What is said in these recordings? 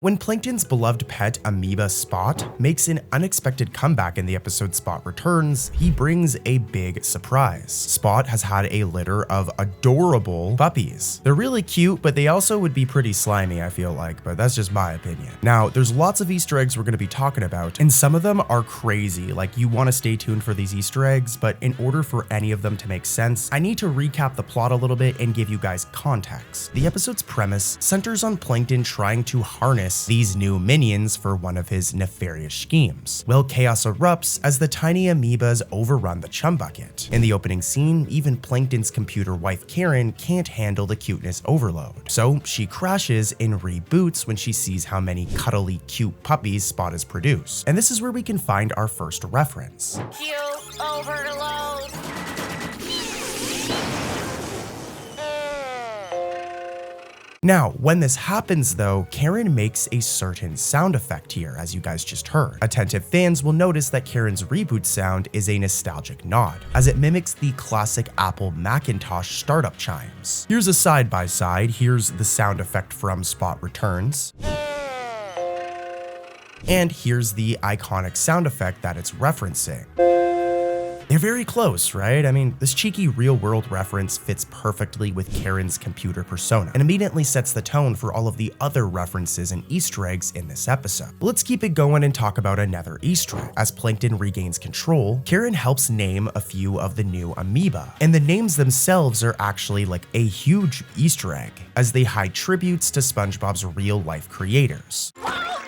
When Plankton's beloved pet amoeba Spot makes an unexpected comeback in the episode Spot Returns, he brings a big surprise. Spot has had a litter of adorable puppies. They're really cute, but they also would be pretty slimy, I feel like, but that's just my opinion. Now, there's lots of Easter eggs we're going to be talking about, and some of them are crazy, like you want to stay tuned for these Easter eggs, but in order for any of them to make sense, I need to recap the plot a little bit and give you guys context. The episode's premise centers on Plankton trying to harness these new minions for one of his nefarious schemes. Well, chaos erupts as the tiny amoebas overrun the chum bucket. In the opening scene, even Plankton's computer wife Karen can't handle the cuteness overload. So she crashes and reboots when she sees how many cuddly cute puppies Spot has produced. And this is where we can find our first reference. Cute overload. Now, when this happens though, Karen makes a certain sound effect here, as you guys just heard. Attentive fans will notice that Karen's reboot sound is a nostalgic nod, as it mimics the classic Apple Macintosh startup chimes. Here's a side-by-side, here's the sound effect from Spot Returns. And here's the iconic sound effect that it's referencing. They're very close, right? I mean, this cheeky real-world reference fits perfectly with Karen's computer persona and immediately sets the tone for all of the other references and Easter eggs in this episode. But let's keep it going and talk about another Easter egg. As Plankton regains control, Karen helps name a few of the new amoeba, and the names themselves are actually like a huge Easter egg, as they hide tributes to SpongeBob's real-life creators. No, I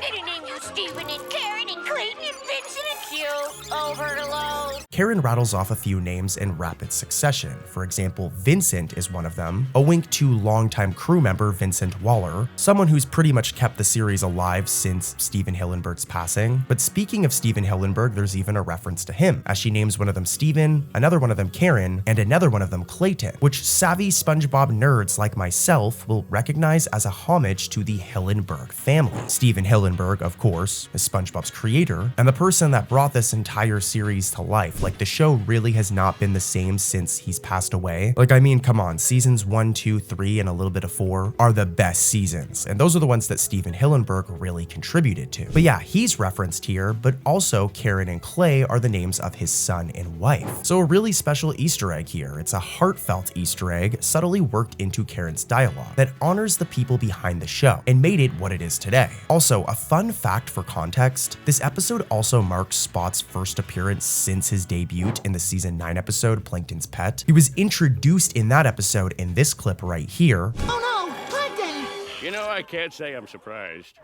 didn't name you Steven and Karen and Clayton and Vincent and Cute overload. Karen rattles off a few names in rapid succession. For example, Vincent is one of them, a wink to longtime crew member Vincent Waller, someone who's pretty much kept the series alive since Stephen Hillenburg's passing. But speaking of Stephen Hillenburg, there's even a reference to him, as she names one of them Steven, another one of them Karen, and another one of them Clayton, which savvy SpongeBob nerds like myself will recognize as a homage to the Hillenburg family. Stephen Hillenburg, of course, is SpongeBob's creator, and the person that brought this entire series to life. Like, the show really has not been the same since he's passed away. Like, I mean, come on, seasons 1, 2, 3, and a little bit of 4 are the best seasons, and those are the ones that Stephen Hillenburg really contributed to. But yeah, he's referenced here, but also Karen and Clay are the names of his son and wife. So a really special Easter egg here. It's a heartfelt Easter egg subtly worked into Karen's dialogue that honors the people behind the show and made it what it is today. Also, a fun fact for context, this episode also marks Spot's first appearance since his debut in the season 9 episode Plankton's Pet. He was introduced in that episode in this clip right here. Oh no, Plankton! You know, I can't say I'm surprised.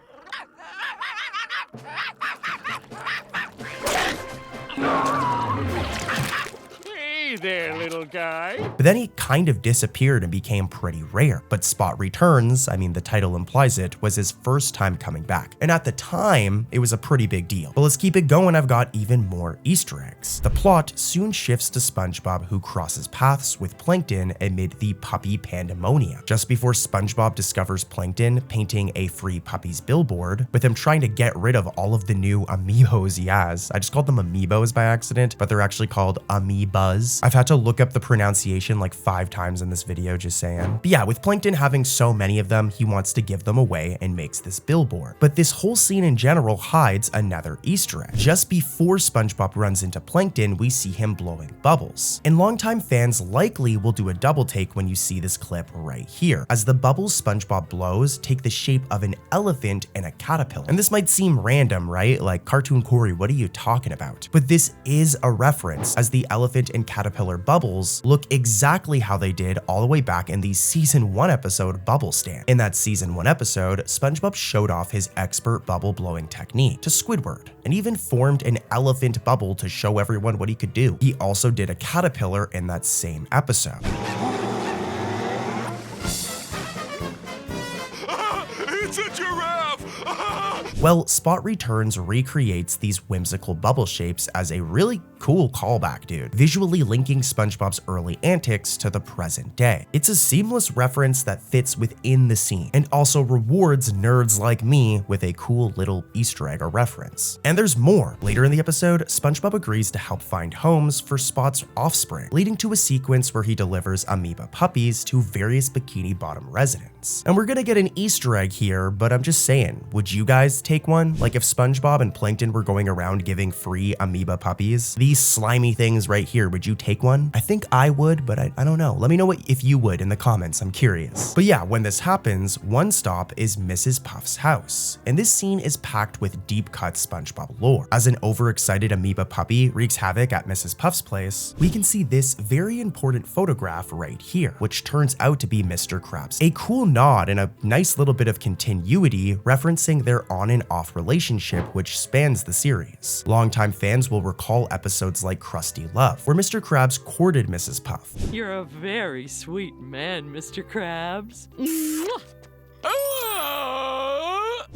Hey there, little guy. But then he kind of disappeared and became pretty rare. But Spot Returns, I mean, the title implies it, was his first time coming back. And at the time, it was a pretty big deal. But let's keep it going, I've got even more Easter eggs. The plot soon shifts to SpongeBob, who crosses paths with Plankton amid the puppy pandemonium. Just before SpongeBob discovers Plankton painting a free puppies billboard, with him trying to get rid of all of the new amiibos he has. I just called them amiibos by accident, but they're actually called amoebas. I've had to look up the pronunciation like 5 times in this video, just saying. But yeah, with Plankton having so many of them, he wants to give them away and makes this billboard. But this whole scene in general hides another Easter egg. Just before SpongeBob runs into Plankton, we see him blowing bubbles. And longtime fans likely will do a double take when you see this clip right here, as the bubbles SpongeBob blows take the shape of an elephant and a caterpillar. And this might seem random, right? Like, Cartoon Corey, what are you talking about? But this is a reference, as the elephant and caterpillar bubbles look exactly how they did all the way back in the season 1 episode Bubble Stand. In that season 1 episode, SpongeBob showed off his expert bubble blowing technique to Squidward and even formed an elephant bubble to show everyone what he could do. He also did a caterpillar in that same episode. It's a giraffe! Well, Spot Returns recreates these whimsical bubble shapes as a really cool callback, dude, visually linking SpongeBob's early antics to the present day. It's a seamless reference that fits within the scene and also rewards nerds like me with a cool little Easter egg or reference. And there's more. Later in the episode, SpongeBob agrees to help find homes for Spot's offspring, leading to a sequence where he delivers amoeba puppies to various Bikini Bottom residents. And we're gonna get an Easter egg here, but I'm just saying, would you guys take one? Like if SpongeBob and Plankton were going around giving free amoeba puppies, these slimy things right here, would you take one? I think I would, but I don't know. Let me know if you would in the comments, I'm curious. But yeah, when this happens, one stop is Mrs. Puff's house. And this scene is packed with deep cut SpongeBob lore. As an overexcited amoeba puppy wreaks havoc at Mrs. Puff's place, we can see this very important photograph right here, which turns out to be Mr. Krabs. A cool nod and a nice little bit of continuity referencing their on and off relationship which spans the series. Longtime fans will recall episodes like Krusty Love, where Mr. Krabs courted Mrs. Puff. You're a very sweet man, Mr. Krabs.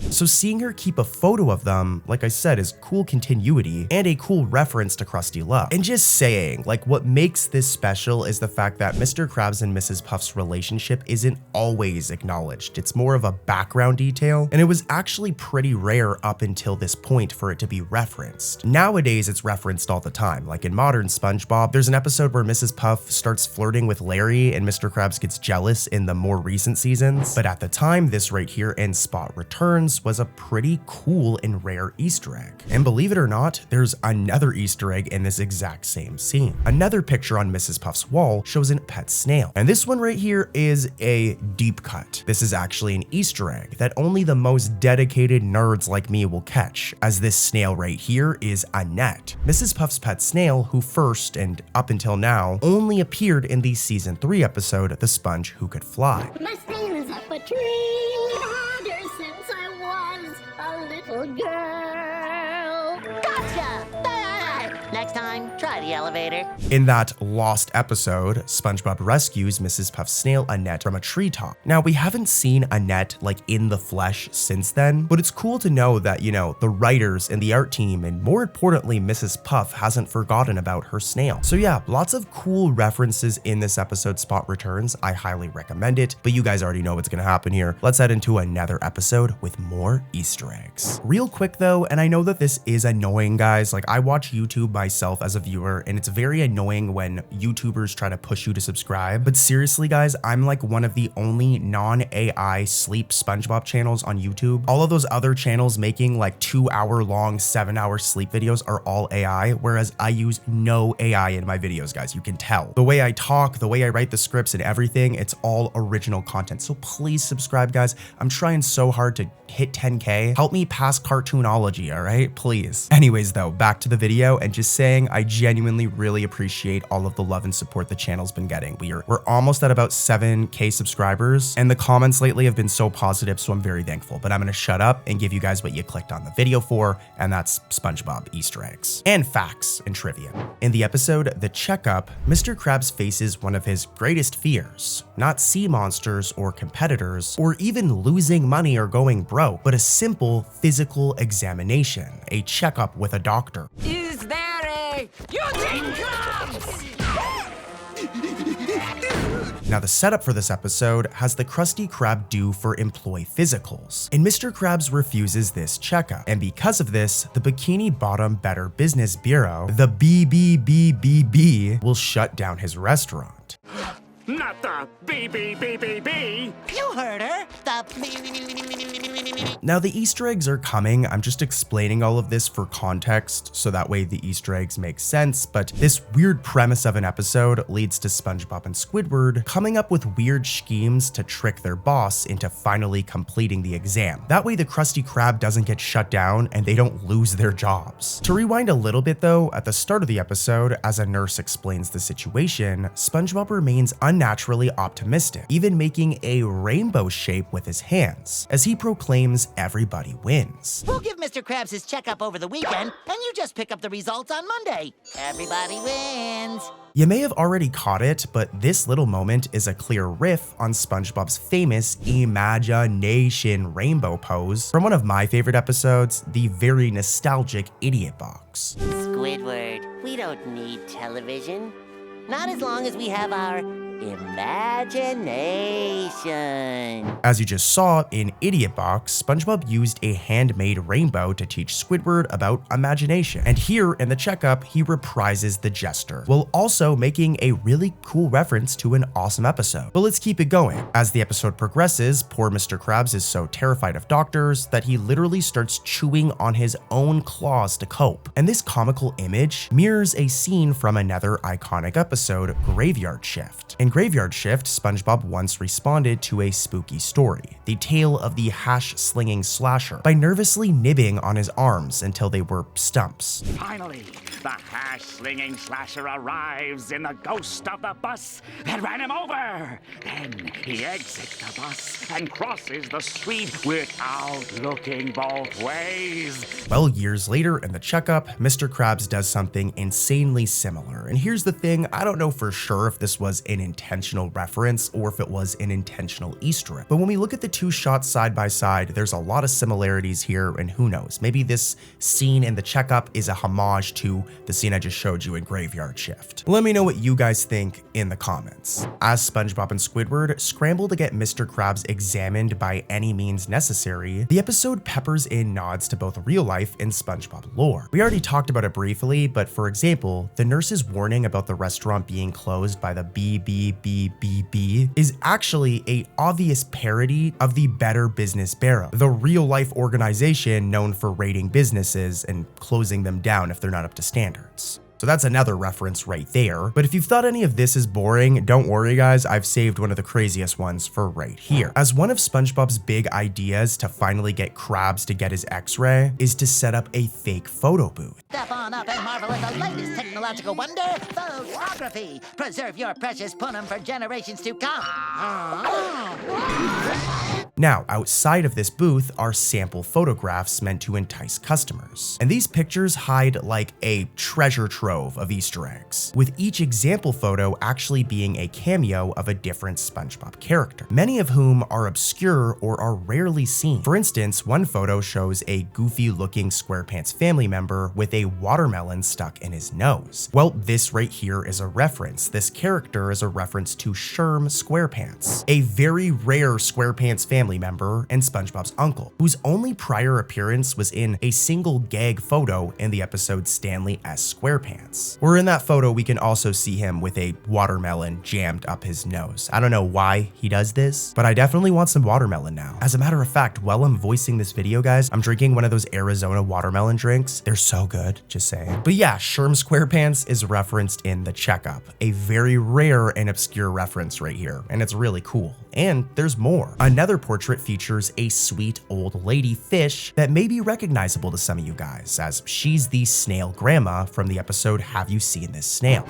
So seeing her keep a photo of them, like I said, is cool continuity and a cool reference to Krusty Love. And just saying, like what makes this special is the fact that Mr. Krabs and Mrs. Puff's relationship isn't always acknowledged. It's more of a background detail, and it was actually pretty rare up until this point for it to be referenced. Nowadays, it's referenced all the time. Like in modern SpongeBob, there's an episode where Mrs. Puff starts flirting with Larry and Mr. Krabs gets jealous in the more recent seasons. But at the time, this right here in Spot Returns was a pretty cool and rare Easter egg. And believe it or not, there's another Easter egg in this exact same scene. Another picture on Mrs. Puff's wall shows a pet snail. And this one right here is a deep cut. This is actually an Easter egg that only the most dedicated nerds like me will catch, as this snail right here is Annette, Mrs. Puff's pet snail who first, and up until now, only appeared in the season 3 episode, The Sponge Who Could Fly. My snail is up a tree harder since I was a little girl. Gotcha! Next time, try the elevator. In that lost episode, SpongeBob rescues Mrs. Puff's snail Annette from a treetop. Now, we haven't seen Annette like in the flesh since then, but it's cool to know that, you know, the writers and the art team, and more importantly, Mrs. Puff hasn't forgotten about her snail. So yeah, lots of cool references in this episode, Spot Returns. I highly recommend it, but you guys already know what's gonna happen here. Let's head into another episode with more Easter eggs. Real quick though, and I know that this is annoying, guys, like I watch YouTube myself as a viewer, and it's very annoying when YouTubers try to push you to subscribe. But seriously, guys, I'm like one of the only non-AI sleep SpongeBob channels on YouTube. All of those other channels making like 2-hour long, 7-hour sleep videos are all AI, whereas I use no AI in my videos, guys. You can tell. The way I talk, the way I write the scripts and everything, it's all original content. So please subscribe, guys. I'm trying so hard to hit 10K. Help me pass cartoonology, all right? Please. Anyways, though, back to the video and just saying I genuinely really appreciate all of the love and support the channel's been getting. We're almost at about 7K subscribers, and the comments lately have been so positive, so I'm very thankful. But I'm gonna shut up and give you guys what you clicked on the video for, and that's SpongeBob Easter eggs and facts and trivia. In the episode The Checkup, Mr. Krabs faces one of his greatest fears, not sea monsters or competitors, or even losing money or going broke, but a simple physical examination, a checkup with a doctor. Is there a Eugene Krabs? Now, the setup for this episode has the Krusty Krab due for employee physicals, and Mr. Krabs refuses this checkup. And because of this, the Bikini Bottom Better Business Bureau, the BBBBB, will shut down his restaurant. Not the BBBBB. You heard her. Now, the Easter eggs are coming. I'm just explaining all of this for context, so that way the Easter eggs make sense, but this weird premise of an episode leads to SpongeBob and Squidward coming up with weird schemes to trick their boss into finally completing the exam. That way the Krusty Krab doesn't get shut down and they don't lose their jobs. To rewind a little bit though, at the start of the episode, as a nurse explains the situation, SpongeBob remains unnaturally optimistic, even making a rainbow shape with his hands, as he proclaims, everybody wins. We'll give Mr. Krabs his checkup over the weekend, and you just pick up the results on Monday. Everybody wins. You may have already caught it, but this little moment is a clear riff on SpongeBob's famous imagination rainbow pose from one of my favorite episodes, the very nostalgic Idiot Box. Squidward, we don't need television. Not as long as we have our imagination. As you just saw in Idiot Box, SpongeBob used a handmade rainbow to teach Squidward about imagination. And here in the checkup, he reprises the gesture, while also making a really cool reference to an awesome episode. But let's keep it going. As the episode progresses, poor Mr. Krabs is so terrified of doctors that he literally starts chewing on his own claws to cope. And this comical image mirrors a scene from another iconic episode, Graveyard Shift. In Graveyard Shift, SpongeBob once responded to a spooky story, the tale of the hash-slinging slasher, by nervously nibbing on his arms until they were stumps. Finally, the hash-slinging slasher arrives in the ghost of the bus that ran him over. Then he exits the bus and crosses the street without looking both ways. Well, years later in the checkup, Mr. Krabs does something insanely similar. And here's the thing, I don't know for sure if this was an intentional reference or if it was an intentional Easter egg. But when we look at the two shots side by side, there's a lot of similarities here, and who knows, maybe this scene in the checkup is a homage to the scene I just showed you in Graveyard Shift. Let me know what you guys think in the comments. As SpongeBob and Squidward scramble to get Mr. Krabs examined by any means necessary, the episode peppers in nods to both real life and SpongeBob lore. We already talked about it briefly, but for example, the nurse's warning about the restaurant being closed by the BBBBB is actually a obvious parody of the Better Business Bureau, the real-life organization known for raiding businesses and closing them down if they're not up to standards. So that's another reference right there. But if you've thought any of this is boring, don't worry guys, I've saved one of the craziest ones for right here. As one of SpongeBob's big ideas to finally get Krabs to get his x-ray is to set up a fake photo booth. Step on up and marvel at the latest technological wonder, photography. Preserve your precious punum for generations to come. Now, outside of this booth are sample photographs meant to entice customers. And these pictures hide like a treasure trove of Easter eggs, with each example photo actually being a cameo of a different SpongeBob character, many of whom are obscure or are rarely seen. For instance, one photo shows a goofy-looking SquarePants family member with a watermelon stuck in his nose. Well, this right here is a reference. This character is a reference to Sherm SquarePants, a very rare SquarePants family member and SpongeBob's uncle, whose only prior appearance was in a single gag photo in the episode Stanley S. SquarePants. Where in that photo we can also see him with a watermelon jammed up his nose. I don't know why he does this, but I definitely want some watermelon now. As a matter of fact, while I'm voicing this video guys, I'm drinking one of those Arizona watermelon drinks. They're so good, just saying. But yeah, Sherm SquarePants is referenced in the checkup, a very rare and obscure reference right here, and it's really cool. And there's more. Another portrait features a sweet old lady fish that may be recognizable to some of you guys, as she's the snail grandma from the episode Have You Seen This Snail?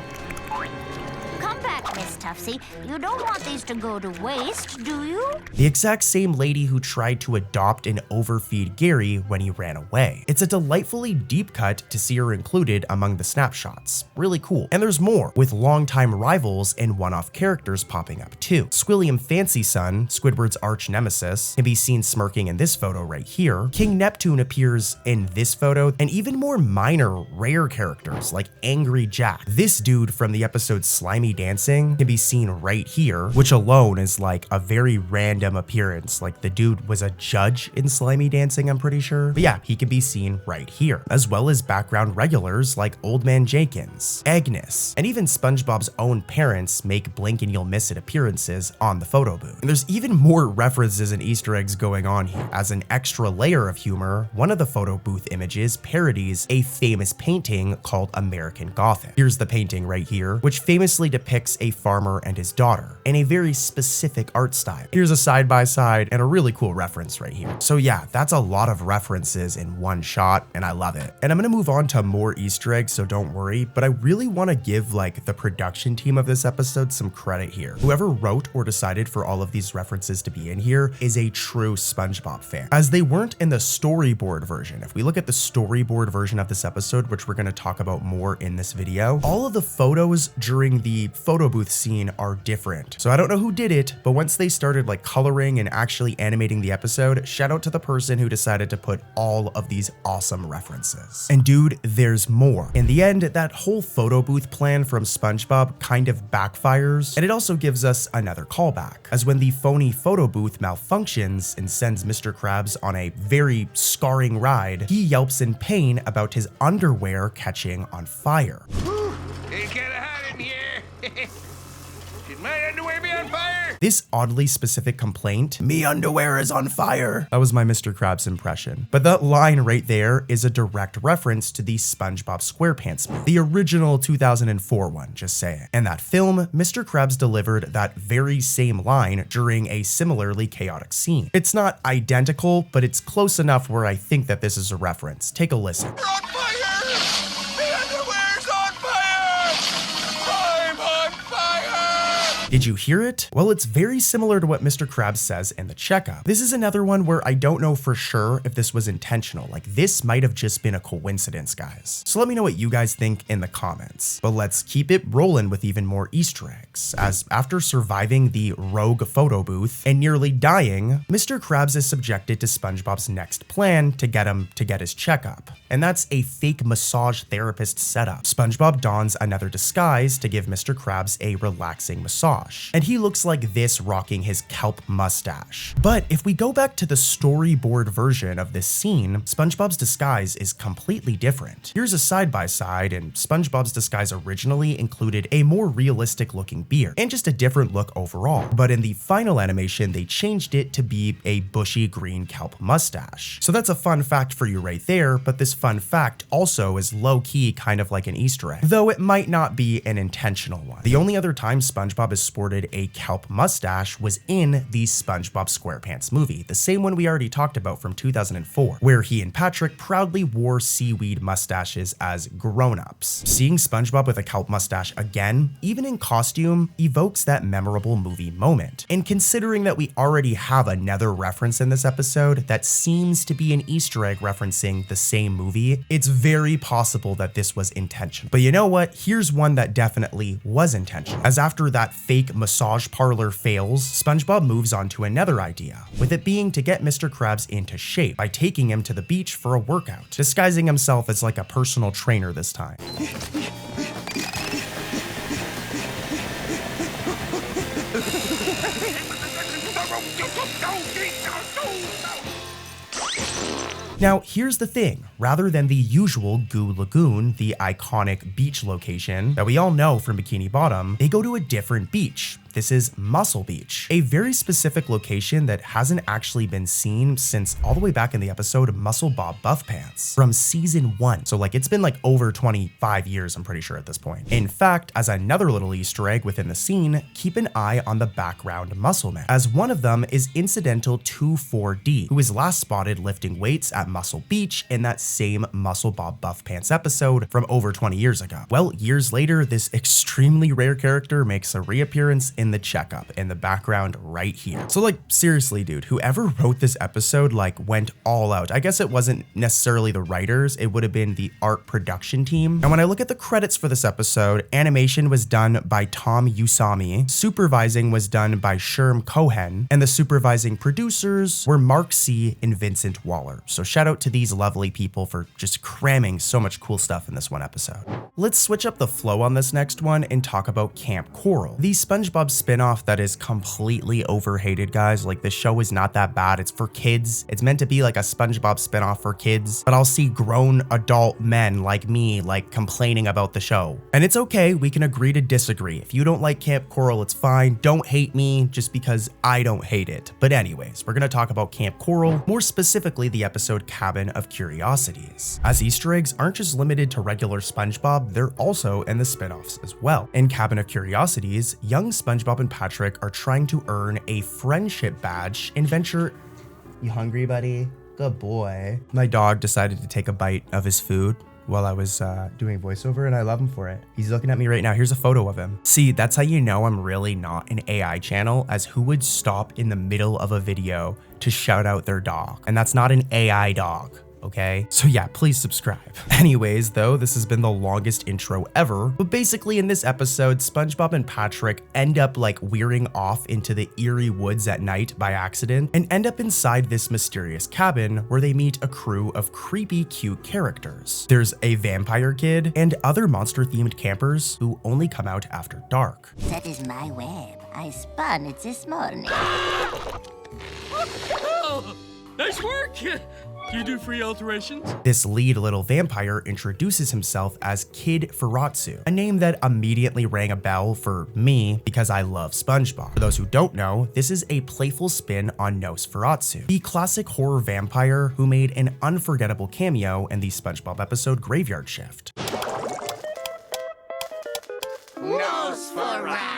Come back, Miss Tuftsy. You don't want these to go to waste, do you? The exact same lady who tried to adopt and overfeed Gary when he ran away. It's a delightfully deep cut to see her included among the snapshots. Really cool. And there's more, with longtime rivals and one-off characters popping up too. Squilliam Fancy Son, Squidward's arch nemesis, can be seen smirking in this photo right here. King Neptune appears in this photo, and even more minor, rare characters like Angry Jack. This dude from the episode Slimy Dancing can be seen right here, which alone is like a very random appearance. Like the dude was a judge in Slimy Dancing, I'm pretty sure. But yeah, he can be seen right here, as well as background regulars like Old Man Jenkins, Agnes, and even SpongeBob's own parents make blink and you'll miss it appearances on the photo booth. And there's even more references and Easter eggs going on here. As an extra layer of humor, one of the photo booth images parodies a famous painting called American Gothic. Here's the painting right here, which famously depicts a farmer farmer and his daughter in a very specific art style. Here's a side-by-side and a really cool reference right here. So yeah, that's a lot of references in one shot, and I love it. And I'm gonna move on to more Easter eggs, so don't worry, but I really wanna give like the production team of this episode some credit here. Whoever wrote or decided for all of these references to be in here is a true SpongeBob fan, as they weren't in the storyboard version. If we look at the storyboard version of this episode, which we're gonna talk about more in this video, all of the photos during the photo booth scene are different. So I don't know who did it, but once they started like coloring and actually animating the episode, shout out to the person who decided to put all of these awesome references. And dude, there's more. In the end, that whole photo booth plan from SpongeBob kind of backfires, and it also gives us another callback, as when the phony photo booth malfunctions and sends Mr. Krabs on a very scarring ride, he yelps in pain about his underwear catching on fire. It's kinda hot in here. Should my underwear be on fire? This oddly specific complaint, "Me underwear is on fire," that was my Mr. Krabs impression. But that line right there is a direct reference to the SpongeBob SquarePants movie, the original 2004 one, just saying. In that film, Mr. Krabs delivered that very same line during a similarly chaotic scene. It's not identical, but it's close enough where I think that this is a reference. Take a listen. We're on fire! The underwear's on fire! I'm on fire! Did you hear it? Well, it's very similar to what Mr. Krabs says in the checkup. This is another one where I don't know for sure if this was intentional. Like, this might have just been a coincidence, guys. So let me know what you guys think in the comments. But let's keep it rolling with even more Easter eggs, as after surviving the rogue photo booth and nearly dying, Mr. Krabs is subjected to SpongeBob's next plan to get him to get his checkup. And that's a fake massage therapist setup. SpongeBob dons another disguise to give Mr. Krabs a relaxing massage, and he looks like this rocking his kelp mustache. But if we go back to the storyboard version of this scene, SpongeBob's disguise is completely different. Here's a side-by-side, and SpongeBob's disguise originally included a more realistic looking beard and just a different look overall. But in the final animation, they changed it to be a bushy green kelp mustache. So that's a fun fact for you right there, but this fun fact also is low-key kind of like an Easter egg, though it might not be an intentional one. The only other time SpongeBob has sported a kelp mustache was in the SpongeBob SquarePants movie, the same one we already talked about from 2004, where he and Patrick proudly wore seaweed mustaches as grown-ups. Seeing SpongeBob with a kelp mustache again, even in costume, evokes that memorable movie moment. And considering that we already have another reference in this episode that seems to be an Easter egg referencing the same movie, it's very possible that this was intentional. But you know what? Here's one that definitely was intentional, as after that fake massage parlor fails, SpongeBob moves on to another idea, with it being to get Mr. Krabs into shape by taking him to the beach for a workout, disguising himself as like a personal trainer this time. Now, here's the thing. Rather than the usual Goo Lagoon, the iconic beach location that we all know from Bikini Bottom, they go to a different beach. This is Muscle Beach, a very specific location that hasn't actually been seen since all the way back in the episode Muscle Bob Buff Pants from season 1. So like, it's been like over 25 years, I'm pretty sure at this point. In fact, as another little Easter egg within the scene, keep an eye on the background muscle men, as one of them is incidental to 4D, who is last spotted lifting weights at Muscle Beach in that same Muscle Bob Buff Pants episode from over 20 years ago. Well, years later, this extremely rare character makes a reappearance in the checkup in the background right here. So like, seriously, dude, whoever wrote this episode like went all out. I guess it wasn't necessarily the writers, it would have been the art production team. And when I look at the credits for this episode, animation was done by Tom Usami, supervising was done by Sherm Cohen, and the supervising producers were Mark C. and Vincent Waller. So shout out to these lovely people for just cramming so much cool stuff in this one episode. Let's switch up the flow on this next one and talk about Camp Coral, the SpongeBob spinoff that is completely overhated, guys. Like, the show is not that bad. It's for kids. It's meant to be like a SpongeBob spinoff for kids, but I'll see grown adult men like me like complaining about the show. And it's okay, we can agree to disagree. If you don't like Camp Coral, it's fine. Don't hate me just because I don't hate it. But anyways, we're gonna talk about Camp Coral, more specifically the episode Cabin of Curiosities. As Easter eggs aren't just limited to regular SpongeBob, they're also in the spinoffs as well. In Cabin of Curiosities, young SpongeBob and Patrick are trying to earn a friendship badge in venture. You hungry, buddy? Good boy. My dog decided to take a bite of his food while I was doing voiceover, and I love him for it. He's looking at me right now. Here's a photo of him. See, that's how you know I'm really not an AI channel, as who would stop in the middle of a video to shout out their dog? And that's not an AI dog. Okay? So yeah, please subscribe. Anyways, though, this has been the longest intro ever, but basically in this episode, SpongeBob and Patrick end up like veering off into the eerie woods at night by accident and end up inside this mysterious cabin where they meet a crew of creepy, cute characters. There's a vampire kid and other monster-themed campers who only come out after dark. That is my web. I spun it this morning. Oh, nice work! You do free alterations? This lead little vampire introduces himself as Kid Furatsu, a name that immediately rang a bell for me because I love SpongeBob. For those who don't know, this is a playful spin on Nosferatu, the classic horror vampire who made an unforgettable cameo in the SpongeBob episode Graveyard Shift. Nosferatu!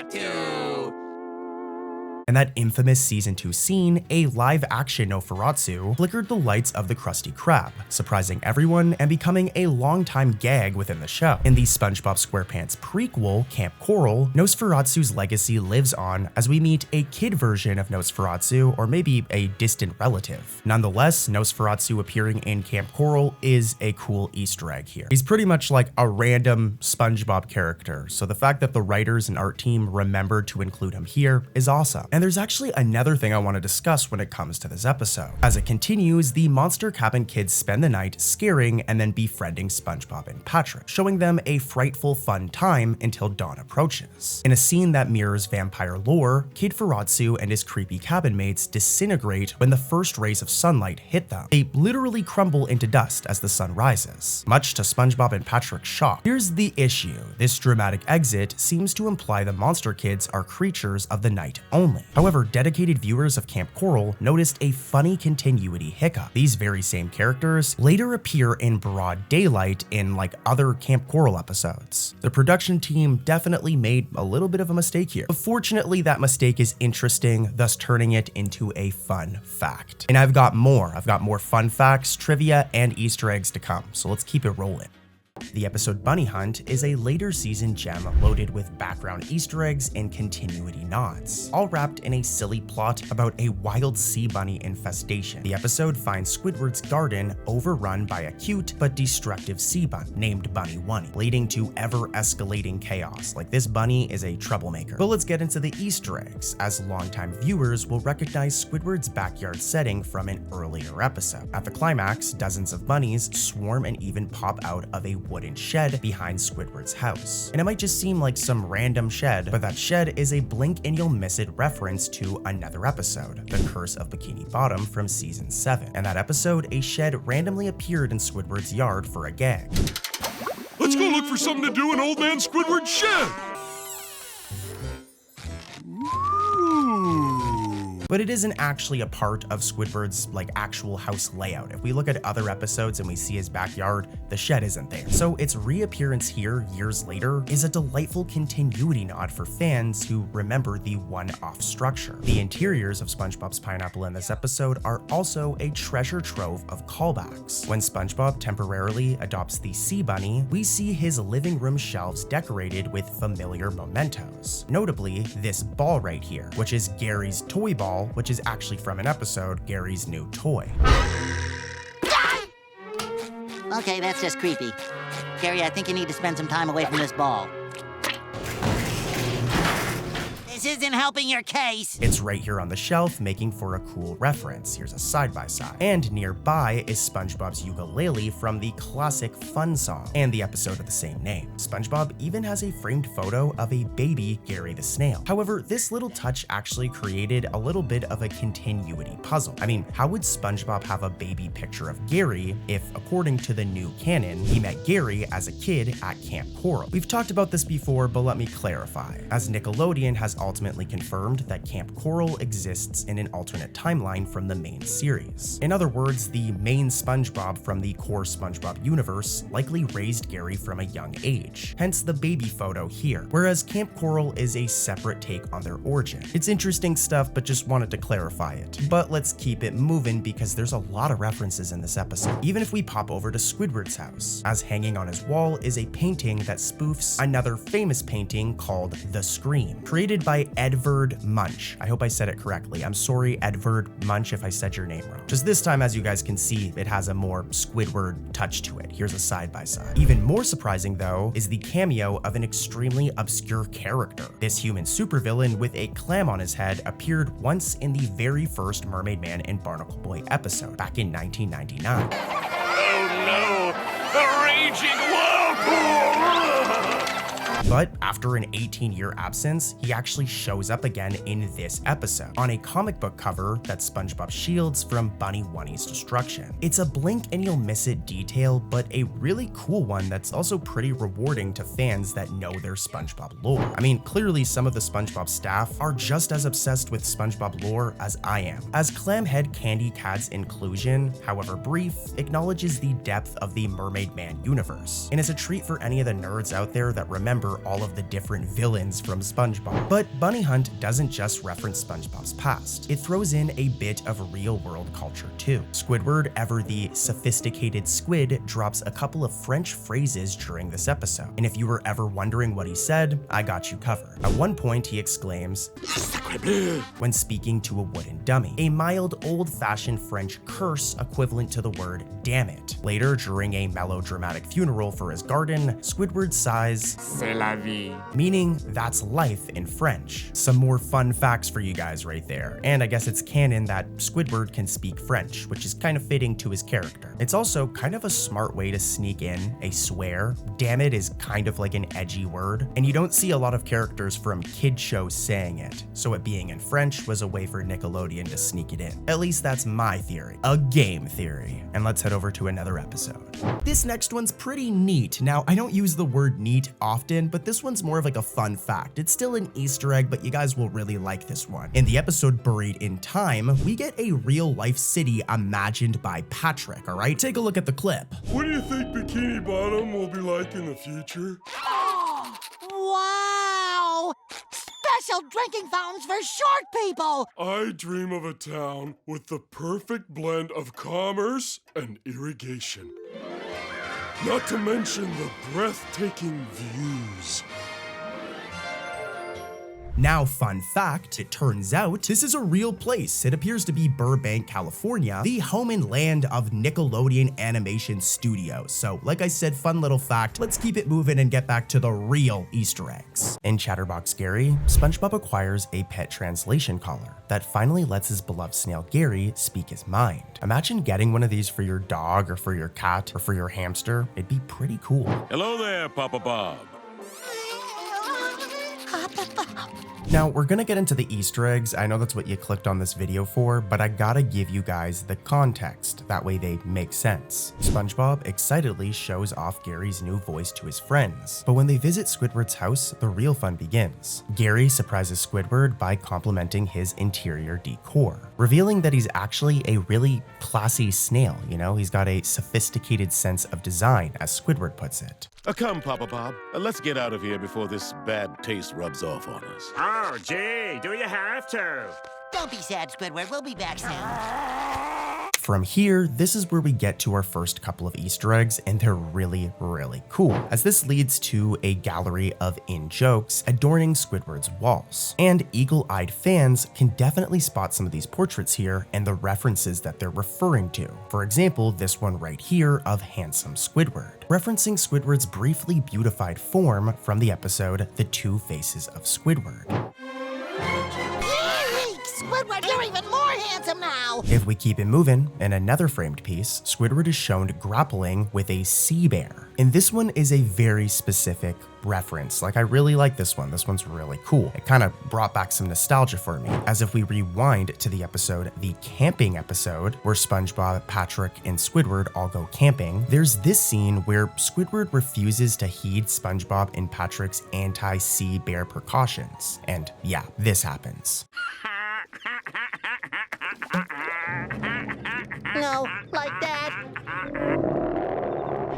In that infamous season 2 scene, a live-action Nosferatu flickered the lights of the Krusty Krab, surprising everyone and becoming a long-time gag within the show. In the SpongeBob SquarePants prequel, Camp Coral, Nosferatu's legacy lives on as we meet a kid version of Nosferatu, or maybe a distant relative. Nonetheless, Nosferatu appearing in Camp Coral is a cool Easter egg here. He's pretty much like a random SpongeBob character, so the fact that the writers and art team remembered to include him here is awesome. And there's actually another thing I want to discuss when it comes to this episode. As it continues, the Monster Cabin kids spend the night scaring and then befriending SpongeBob and Patrick, showing them a frightful fun time until dawn approaches. In a scene that mirrors vampire lore, Kid Furatsu and his creepy cabin mates disintegrate when the first rays of sunlight hit them. They literally crumble into dust as the sun rises, much to SpongeBob and Patrick's shock. Here's the issue. This dramatic exit seems to imply the monster kids are creatures of the night only. However, dedicated viewers of Camp Coral noticed a funny continuity hiccup. These very same characters later appear in broad daylight in like other Camp Coral episodes. The production team definitely made a little bit of a mistake here, but fortunately that mistake is interesting, thus turning it into a fun fact. And I've got more fun facts, trivia, and Easter eggs to come, so let's keep it rolling. The episode Bunny Hunt is a later season gem loaded with background Easter eggs and continuity nods, all wrapped in a silly plot about a wild sea bunny infestation. The episode finds Squidward's garden overrun by a cute but destructive sea bunny named Bunny Wunny, leading to ever-escalating chaos. Like, this bunny is a troublemaker. But let's get into the Easter eggs, as longtime viewers will recognize Squidward's backyard setting from an earlier episode. At the climax, dozens of bunnies swarm and even pop out of a wooden shed behind Squidward's house. And it might just seem like some random shed, but that shed is a blink and you'll miss it reference to another episode, The Curse of Bikini Bottom from season 7. In that episode, a shed randomly appeared in Squidward's yard for a gag. Let's go look for something to do in Old Man Squidward's shed! But it isn't actually a part of Squidward's like actual house layout. If we look at other episodes and we see his backyard, the shed isn't there. So its reappearance here years later is a delightful continuity nod for fans who remember the one-off structure. The interiors of SpongeBob's pineapple in this episode are also a treasure trove of callbacks. When SpongeBob temporarily adopts the sea bunny, we see his living room shelves decorated with familiar mementos. Notably, this ball right here, which is Gary's toy ball, which is actually from an episode, Gary's New Toy. Okay, that's just creepy. Gary, I think you need to spend some time away from this ball. This isn't helping your case. It's right here on the shelf, making for a cool reference. Here's a side-by-side. And nearby is SpongeBob's ukulele from the classic Fun Song and the episode of the same name. SpongeBob even has a framed photo of a baby Gary the Snail. However, this little touch actually created a little bit of a continuity puzzle. I mean, how would SpongeBob have a baby picture of Gary if, according to the new canon, he met Gary as a kid at Camp Coral? We've talked about this before, but let me clarify, as Nickelodeon has ultimately confirmed that Camp Coral exists in an alternate timeline from the main series. In other words, the main SpongeBob from the core SpongeBob universe likely raised Gary from a young age, hence the baby photo here, whereas Camp Coral is a separate take on their origin. It's interesting stuff, but just wanted to clarify it. But let's keep it moving because there's a lot of references in this episode. Even if we pop over to Squidward's house, as hanging on his wall is a painting that spoofs another famous painting called The Scream, created by Edvard Munch. I hope I said it correctly. I'm sorry, Edvard Munch, if I said your name wrong. Just this time, as you guys can see, it has a more Squidward touch to it. Here's a side-by-side. Even more surprising, though, is the cameo of an extremely obscure character. This human supervillain with a clam on his head appeared once in the very first Mermaid Man and Barnacle Boy episode, back in 1999. Oh no! The raging whirlpool! But after an 18-year absence, he actually shows up again in this episode, on a comic book cover that SpongeBob shields from Bunny Wunny's destruction. It's a blink and you'll miss it detail, but a really cool one that's also pretty rewarding to fans that know their SpongeBob lore. I mean, clearly some of the SpongeBob staff are just as obsessed with SpongeBob lore as I am, as Clamhead Candy Cat's inclusion, however brief, acknowledges the depth of the Mermaid Man universe, and is a treat for any of the nerds out there that remember all of the different villains from SpongeBob. But Bunny Hunt doesn't just reference SpongeBob's past, it throws in a bit of real-world culture too. Squidward, ever the sophisticated squid, drops a couple of French phrases during this episode, and if you were ever wondering what he said, I got you covered. At one point he exclaims, "Sacre bleu," when speaking to a wooden dummy, a mild old-fashioned French curse equivalent to the word damn it. Later, during a melodramatic funeral for his garden, Squidward sighs, "C'est la vie," meaning that's life in French. Some more fun facts for you guys right there, and I guess it's canon that Squidward can speak French, which is kind of fitting to his character. It's also kind of a smart way to sneak in a swear. Damn it is kind of like an edgy word, and you don't see a lot of characters from kid shows saying it, so it being in French was a way for Nickelodeon to sneak it in. At least that's my theory. A game theory. And let's head over to another episode. This next one's pretty neat. Now, I don't use the word neat often, but this one's more of like a fun fact. It's still an Easter egg, but you guys will really like this one. In the episode Buried in Time, we get a real-life city imagined by Patrick, all right? Take a look at the clip. What do you think Bikini Bottom will be like in the future? Wow! Special drinking fountains for short people! I dream of a town with the perfect blend of commerce and irrigation. Not to mention the breathtaking views. Now, fun fact, it turns out this is a real place. It appears to be Burbank, California, the home and land of Nickelodeon Animation Studios. So, like I said, fun little fact, let's keep it moving and get back to the real Easter eggs. In Chatterbox Gary, SpongeBob acquires a pet translation collar that finally lets his beloved snail Gary speak his mind. Imagine getting one of these for your dog or for your cat or for your hamster. It'd be pretty cool. Hello there, Papa Bob. Now, we're gonna get into the Easter eggs. I know that's what you clicked on this video for, but I gotta give you guys the context. That way they make sense. SpongeBob excitedly shows off Gary's new voice to his friends, but when they visit Squidward's house, the real fun begins. Gary surprises Squidward by complimenting his interior decor, revealing that he's actually a really classy snail, you know? He's got a sophisticated sense of design, as Squidward puts it. Come, Papa Bob. Let's get out of here before this bad taste rubs off on us. Oh, gee, do you have to? Don't be sad, Squidward. We'll be back soon. From here, this is where we get to our first couple of Easter eggs, and they're really, really cool, as this leads to a gallery of in-jokes adorning Squidward's walls. And eagle-eyed fans can definitely spot some of these portraits here and the references that they're referring to. For example, this one right here of handsome Squidward, referencing Squidward's briefly beautified form from the episode The Two Faces of Squidward. Squidward, you're even more handsome now! If we keep it moving, in another framed piece, Squidward is shown grappling with a sea bear. And this one is a very specific reference. Like, I really like this one. This one's really cool. It kind of brought back some nostalgia for me, as if we rewind to the episode, the camping episode, where SpongeBob, Patrick, and Squidward all go camping. There's this scene where Squidward refuses to heed SpongeBob and Patrick's anti-sea bear precautions. And yeah, this happens. No, like that.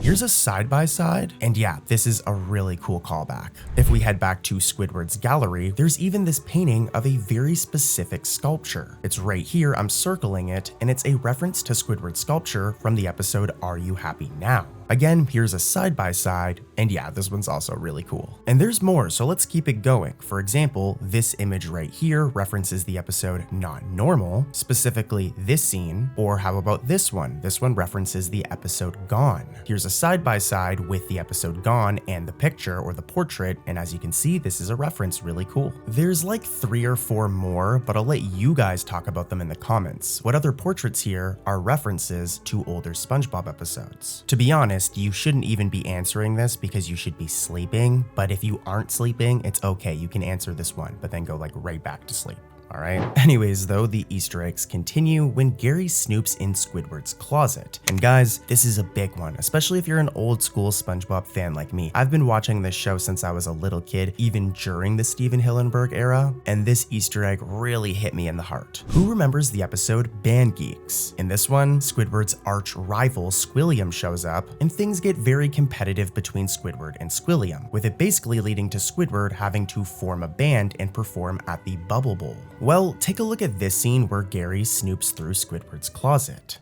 Here's a side-by-side, and yeah, this is a really cool callback. If we head back to Squidward's gallery, there's even this painting of a very specific sculpture. It's right here, I'm circling it, and it's a reference to Squidward's sculpture from the episode Are You Happy Now? Again, here's a side-by-side, and yeah, this one's also really cool. And there's more, so let's keep it going. For example, this image right here references the episode Not Normal, specifically this scene, or how about this one? This one references the episode Gone. Here's a side-by-side with the episode Gone and the picture or the portrait, and as you can see, this is a reference, really cool. There's like 3 or 4 more, but I'll let you guys talk about them in the comments. What other portraits here are references to older SpongeBob episodes? To be honest, you shouldn't even be answering this because you should be sleeping, but if you aren't sleeping, it's okay, you can answer this one, but then go like right back to sleep. Alright. Anyways though, the Easter eggs continue when Gary snoops in Squidward's closet. And guys, this is a big one, especially if you're an old school SpongeBob fan like me. I've been watching this show since I was a little kid, even during the Steven Hillenburg era, and this Easter egg really hit me in the heart. Who remembers the episode Band Geeks? In this one, Squidward's arch rival Squilliam shows up, and things get very competitive between Squidward and Squilliam, with it basically leading to Squidward having to form a band and perform at the Bubble Bowl. Well, take a look at this scene where Gary snoops through Squidward's closet.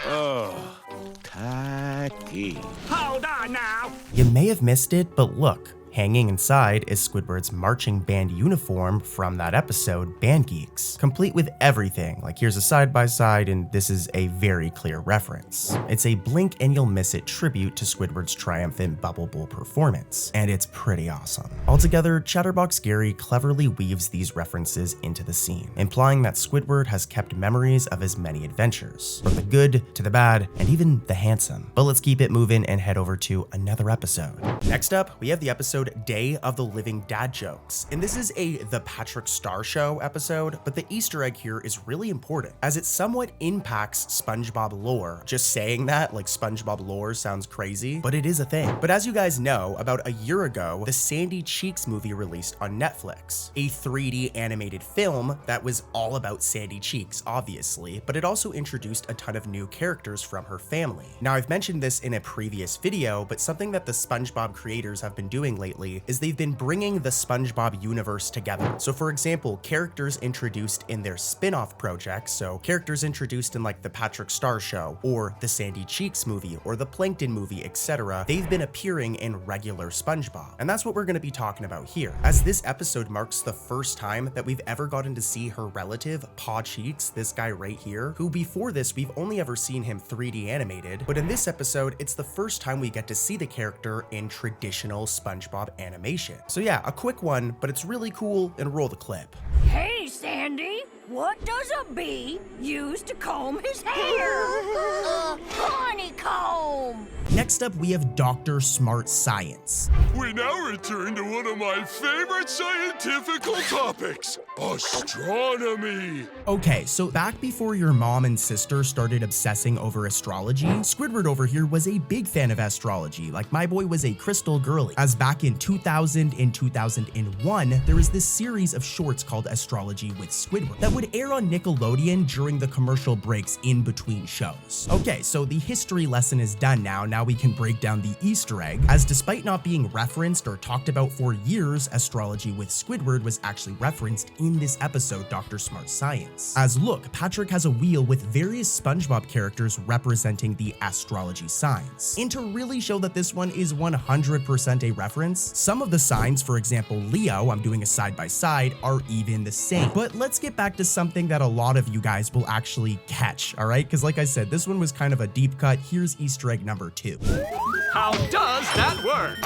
Oh, tacky. Hold on now. You may have missed it, but look. Hanging inside is Squidward's marching band uniform from that episode, Band Geeks, complete with everything. Like here's a side-by-side, and this is a very clear reference. It's a blink and you'll miss it tribute to Squidward's triumphant Bubble Bowl performance, and it's pretty awesome. Altogether, Chatterbox Gary cleverly weaves these references into the scene, implying that Squidward has kept memories of his many adventures, from the good to the bad, and even the handsome. But let's keep it moving and head over to another episode. Next up, we have the episode Day of the Living Dad Jokes, and this is a The Patrick Star Show episode, but the Easter egg here is really important as it somewhat impacts SpongeBob lore. Just saying that, like SpongeBob lore sounds crazy, but it is a thing. But as you guys know, about a year ago, the Sandy Cheeks movie released on Netflix, a 3D animated film that was all about Sandy Cheeks, obviously, but it also introduced a ton of new characters from her family. Now, I've mentioned this in a previous video, but something that the SpongeBob creators have been doing lately is they've been bringing the SpongeBob universe together. So for example, characters introduced in their spin-off projects, so characters introduced in like the Patrick Star Show or the Sandy Cheeks movie or the Plankton movie, etc., they've been appearing in regular SpongeBob. And that's what we're going to be talking about here, as this episode marks the first time that we've ever gotten to see her relative, Paw Cheeks, this guy right here, who before this we've only ever seen him 3D animated, but in this episode it's the first time we get to see the character in traditional SpongeBob animation. So yeah, a quick one, but it's really cool, and roll the clip. Hey, Sandy, what does a bee use to comb his hair? Honeycomb! Next up, we have Dr. Smart Science. We now return to one of my favorite scientific topics, astronomy. Okay, so back before your mom and sister started obsessing over astrology, Squidward over here was a big fan of astrology. Like, my boy was a crystal girly, as back in 2000 and 2001, there was this series of shorts called Astrology with Squidward that would air on Nickelodeon during the commercial breaks in between shows. Okay, so the history lesson is done now. Now we can break down the Easter egg, as despite not being referenced or talked about for years, Astrology with Squidward was actually referenced in this episode, Dr. Smart Science. As look, Patrick has a wheel with various SpongeBob characters representing the astrology signs. And to really show that this one is 100% a reference, some of the signs, for example Leo, I'm doing a side-by-side, are even the same. But let's get back to something that a lot of you guys will actually catch, alright? Because like I said, this one was kind of a deep cut. Here's Easter egg number 2. How does that work?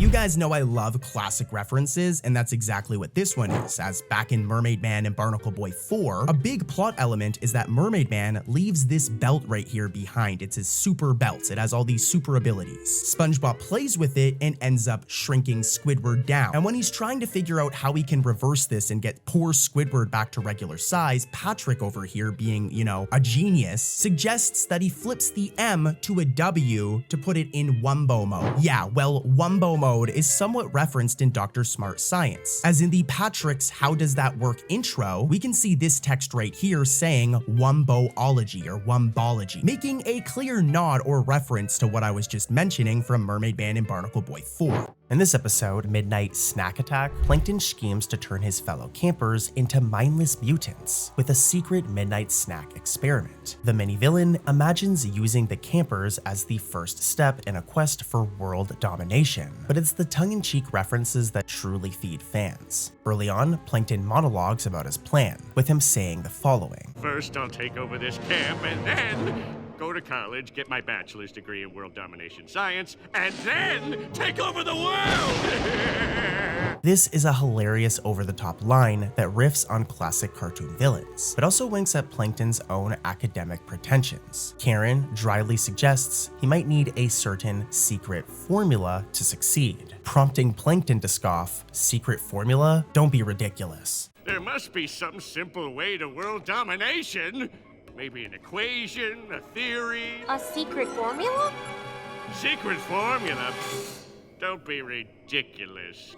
You guys know I love classic references, and that's exactly what this one is, as back in Mermaid Man and Barnacle Boy 4, a big plot element is that Mermaid Man leaves this belt right here behind. It's his super belt. It has all these super abilities. SpongeBob plays with it and ends up shrinking Squidward down. And when he's trying to figure out how he can reverse this and get poor Squidward back to regular size, Patrick over here, being, you know, a genius, suggests that he flips the M to a W to put it in Wumbo mode. Yeah, well, Wumbo mode is somewhat referenced in Dr. Smart Science. As in the Patrick's How Does That Work intro, we can see this text right here saying Wumboology or Wumbology, making a clear nod or reference to what I was just mentioning from Mermaid Man and Barnacle Boy 4. In this episode, Midnight Snack Attack, Plankton schemes to turn his fellow campers into mindless mutants with a secret midnight snack experiment. The mini-villain imagines using the campers as the first step in a quest for world domination, but it's the tongue-in-cheek references that truly feed fans. Early on, Plankton monologues about his plan, with him saying the following. First, I'll take over this camp and then go to college, get my bachelor's degree in world domination science, and then take over the world! This is a hilarious over-the-top line that riffs on classic cartoon villains, but also winks at Plankton's own academic pretensions. Karen dryly suggests he might need a certain secret formula to succeed, prompting Plankton to scoff, "Secret formula? Don't be ridiculous." There must be some simple way to world domination. Maybe an equation, a theory. A secret formula? Secret formula? Don't be ridiculous.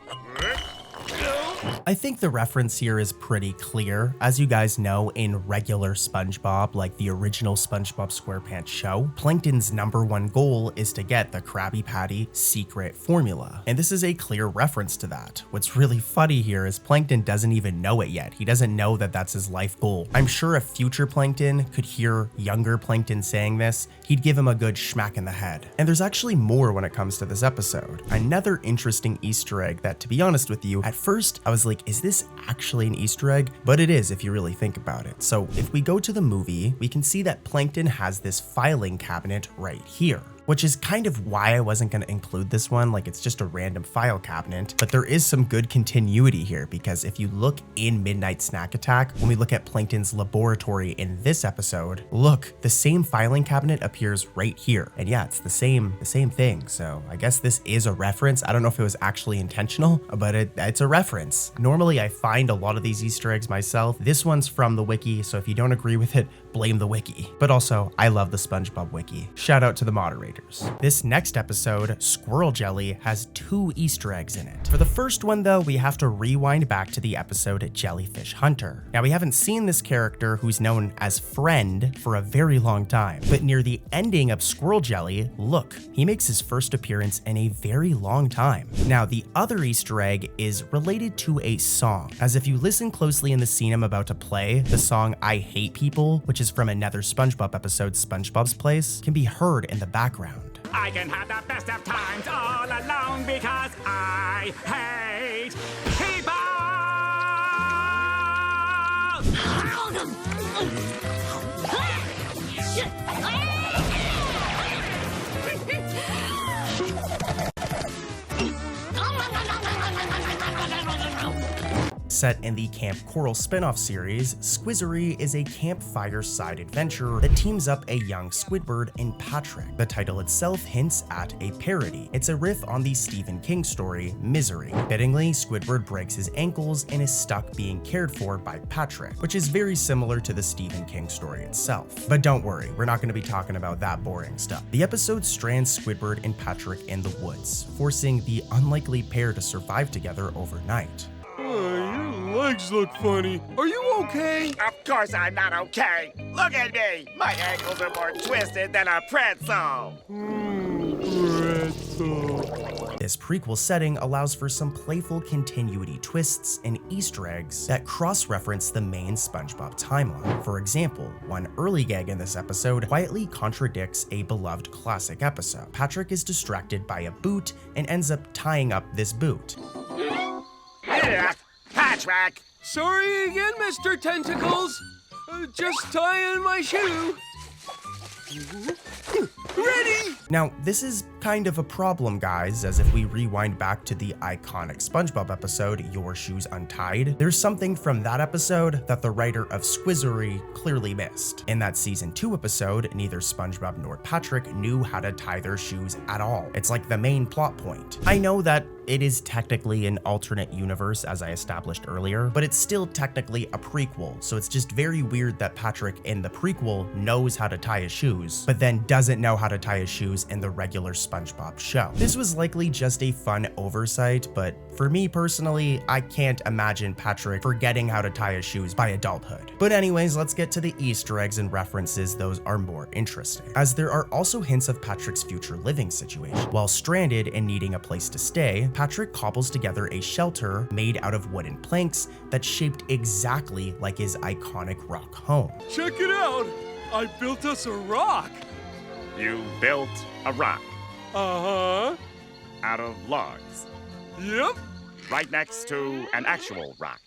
I think the reference here is pretty clear. As you guys know, in regular SpongeBob, like the original SpongeBob SquarePants show, Plankton's #1 goal is to get the Krabby Patty secret formula. And this is a clear reference to that. What's really funny here is Plankton doesn't even know it yet. He doesn't know that that's his life goal. I'm sure if future Plankton could hear younger Plankton saying this, he'd give him a good schmack in the head. And there's actually more when it comes to this episode. Another interesting Easter egg that, to be honest with you, at first I was like, is this actually an Easter egg? But it is if you really think about it. So if we go to the movie, we can see that Plankton has this filing cabinet right here, which is kind of why I wasn't going to include this one. Like, it's just a random file cabinet, but there is some good continuity here, because if you look in Midnight Snack Attack, when we look at Plankton's laboratory in this episode, look, the same filing cabinet appears right here. And yeah, it's the same thing. So I guess this is a reference. I don't know if it was actually intentional, but it's a reference. Normally I find a lot of these Easter eggs myself. This one's from the wiki, so if you don't agree with it, blame the wiki. But also, I love the SpongeBob wiki. Shout out to the moderators. This next episode, Squirrel Jelly, has 2 Easter eggs in it. For the first one though, we have to rewind back to the episode Jellyfish Hunter. Now, we haven't seen this character, who's known as Friend, for a very long time, but near the ending of Squirrel Jelly, look, he makes his first appearance in a very long time. Now, the other Easter egg is related to a song, as if you listen closely in the scene I'm about to play, the song I Hate People, which is from another SpongeBob episode, SpongeBob's Place, can be heard in the background. I can have the best of times all alone because I hate people! Set in the Camp Coral spin-off series, Squizzery is a campfire side adventure that teams up a young Squidward and Patrick. The title itself hints at a parody. It's a riff on the Stephen King story, Misery. Fittingly, Squidward breaks his ankles and is stuck being cared for by Patrick, which is very similar to the Stephen King story itself. But don't worry, we're not going to be talking about that boring stuff. The episode strands Squidward and Patrick in the woods, forcing the unlikely pair to survive together overnight. Your legs look funny. Are you okay? Of course I'm not okay. Look at me. My ankles are more twisted than a pretzel. Pretzel. This prequel setting allows for some playful continuity twists and Easter eggs that cross-reference the main SpongeBob timeline. For example, one early gag in this episode quietly contradicts a beloved classic episode. Patrick is distracted by a boot and ends up tying up this boot. Patrick! Sorry again, Mr. Tentacles. Just tying my shoe. Ready! Now, this is kind of a problem, guys, as if we rewind back to the iconic SpongeBob episode, Your Shoes Untied, there's something from that episode that the writer of Squizzery clearly missed. In that season 2 episode, neither SpongeBob nor Patrick knew how to tie their shoes at all. It's like the main plot point. I know that it is technically an alternate universe, as I established earlier, but it's still technically a prequel, so it's just very weird that Patrick in the prequel knows how to tie his shoes, but then doesn't know how to tie his shoes in the regular SpongeBob show. This was likely just a fun oversight, but for me personally, I can't imagine Patrick forgetting how to tie his shoes by adulthood. But anyways, let's get to the Easter eggs and references. Those are more interesting, as there are also hints of Patrick's future living situation. While stranded and needing a place to stay, Patrick cobbles together a shelter made out of wooden planks that's shaped exactly like his iconic rock home. Check it out! I built us a rock! You built a rock Uh-huh. out of logs, Yep, right next to an actual rock.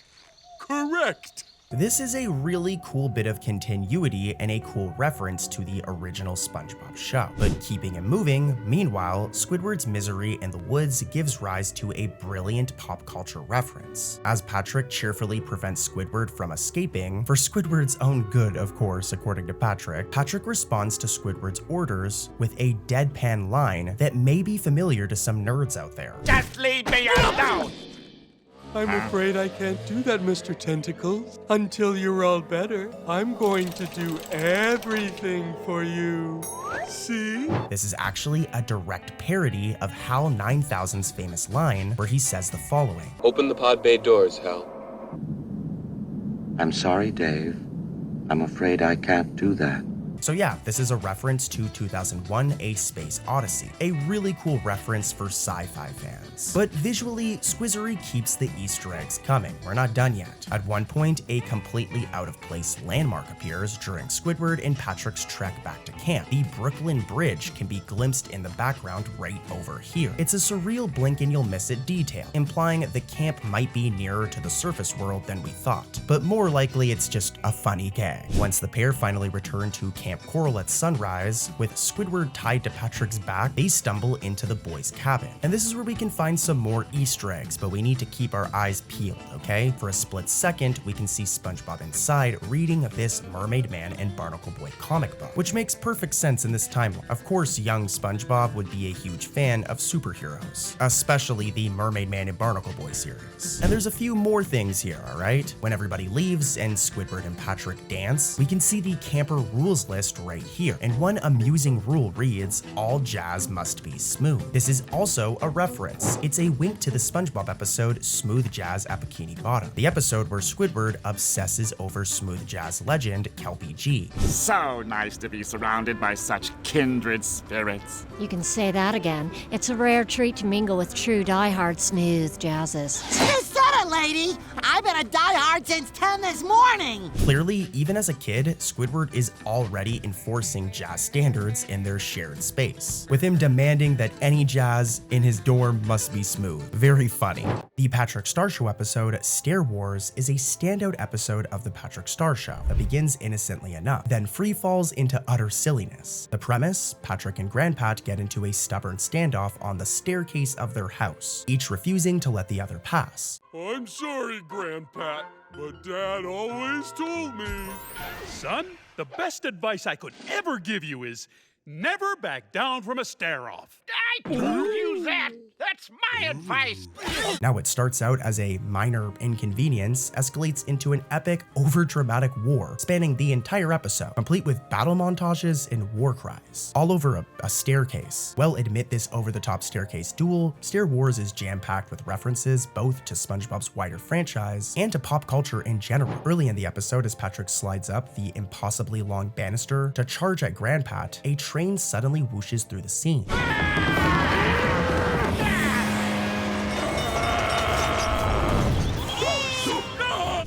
correct. This is a really cool bit of continuity and a cool reference to the original SpongeBob show. But keeping it moving, meanwhile, Squidward's misery in the woods gives rise to a brilliant pop culture reference. As Patrick cheerfully prevents Squidward from escaping, for Squidward's own good, of course, according to Patrick, Patrick responds to Squidward's orders with a deadpan line that may be familiar to some nerds out there. Just leave me alone! I'm afraid I can't do that, Mr. Tentacles. Until you're all better, I'm going to do everything for you. See? This is actually a direct parody of Hal 9000's famous line, where he says the following. Open the pod bay doors, Hal. I'm sorry, Dave. I'm afraid I can't do that. So yeah, this is a reference to 2001: A Space Odyssey, a really cool reference for sci-fi fans. But visually, Squizzery keeps the Easter eggs coming. We're not done yet. At one point, a completely out-of-place landmark appears during Squidward and Patrick's trek back to camp. The Brooklyn Bridge can be glimpsed in the background right over here. It's a surreal blink and you'll miss it detail, implying the camp might be nearer to the surface world than we thought. But more likely, it's just a funny gag. Once the pair finally return to Camp Coral at sunrise, with Squidward tied to Patrick's back, they stumble into the boys' cabin. And this is where we can find some more Easter eggs, but we need to keep our eyes peeled, okay? For a split second, we can see SpongeBob inside reading this Mermaid Man and Barnacle Boy comic book, which makes perfect sense in this timeline. Of course, young SpongeBob would be a huge fan of superheroes, especially the Mermaid Man and Barnacle Boy series. And there's a few more things here, alright? When everybody leaves and Squidward and Patrick dance, we can see the camper rules list right here, and one amusing rule reads, all jazz must be smooth. This is also a reference. It's a wink to the SpongeBob episode Smooth Jazz at Bikini Bottom, the episode where Squidward obsesses over smooth jazz legend Kelpie G. So nice to be surrounded by such kindred spirits. You can say that again. It's a rare treat to mingle with true diehard smooth jazzes. You said it, lady! I've been a diehard since 10 this morning! Clearly, even as a kid, Squidward is already enforcing jazz standards in their shared space, with him demanding that any jazz in his dorm must be smooth. Very funny. The Patrick Star Show episode, Stair Wars, is a standout episode of the Patrick Star Show that begins innocently enough, then free falls into utter silliness. The premise, Patrick and Grandpat get into a stubborn standoff on the staircase of their house, each refusing to let the other pass. I'm sorry, Grandpat, but Dad always told me. Son, the best advice I could ever give you is never back down from a stare-off. I told you that. That's my advice. Now what starts out as a minor inconvenience escalates into an epic, over-dramatic war spanning the entire episode, complete with battle montages and war cries, all over a staircase. Well, admit this over-the-top staircase duel, Stair Wars is jam-packed with references both to SpongeBob's wider franchise and to pop culture in general. Early in the episode, as Patrick slides up the impossibly long banister to charge at Grandpat, a train suddenly whooshes through the scene.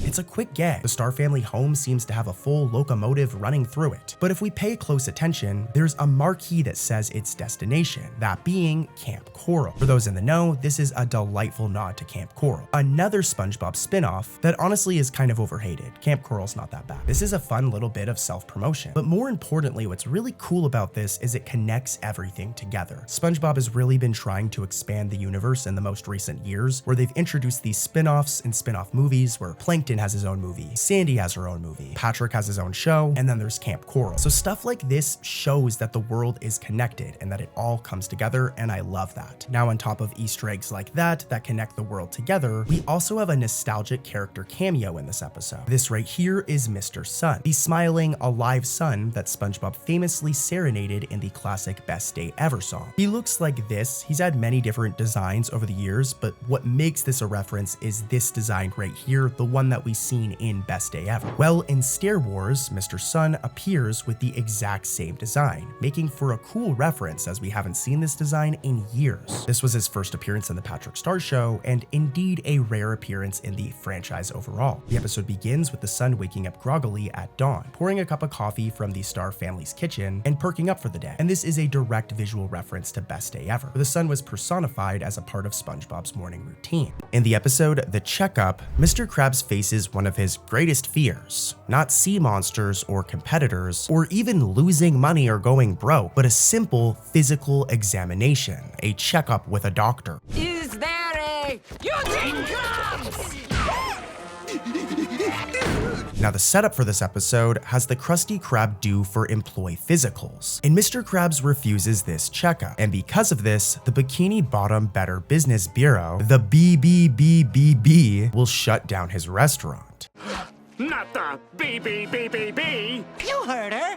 It's a quick gag. The Star family home seems to have a full locomotive running through it. But if we pay close attention, there's a marquee that says its destination, that being Camp Coral. For those in the know, this is a delightful nod to Camp Coral, another SpongeBob spin-off that honestly is kind of overhated. Camp Coral's not that bad. This is a fun little bit of self-promotion. But more importantly, what's really cool about this is it connects everything together. SpongeBob has really been trying to expand the universe in the most recent years, where they've introduced these spin-offs and spin-off movies where Plankton has his own movie, Sandy has her own movie, Patrick has his own show, and then there's Camp Coral. So stuff like this shows that the world is connected and that it all comes together, and I love that. Now on top of Easter eggs like that connect the world together, we also have a nostalgic character cameo in this episode. This right here is Mr. Sun, the smiling, alive sun that SpongeBob famously serenaded in the classic Best Day Ever song. He looks like this. He's had many different designs over the years, but what makes this a reference is this design right here, the one that we've seen in Best Day Ever. Well, in Stair Wars, Mr. Sun appears with the exact same design, making for a cool reference as we haven't seen this design in years. This was his first appearance in the Patrick Star Show, and indeed a rare appearance in the franchise overall. The episode begins with the sun waking up groggily at dawn, pouring a cup of coffee from the Star family's kitchen, and perking up for the day. And this is a direct visual reference to Best Day Ever, where the sun was personified as a part of SpongeBob's morning routine. In the episode The Checkup, Mr. Krabs faces one of his greatest fears, not sea monsters or competitors, or even losing money or going broke, but a simple physical examination, a checkup with a doctor. Is there a Eugene Krabs? Now the setup for this episode has the Krusty Krab due for employee physicals, and Mr. Krabs refuses this checkup, and because of this, the Bikini Bottom Better Business Bureau, the BBBBB, will shut down his restaurant. Not the BBBBB! You heard her!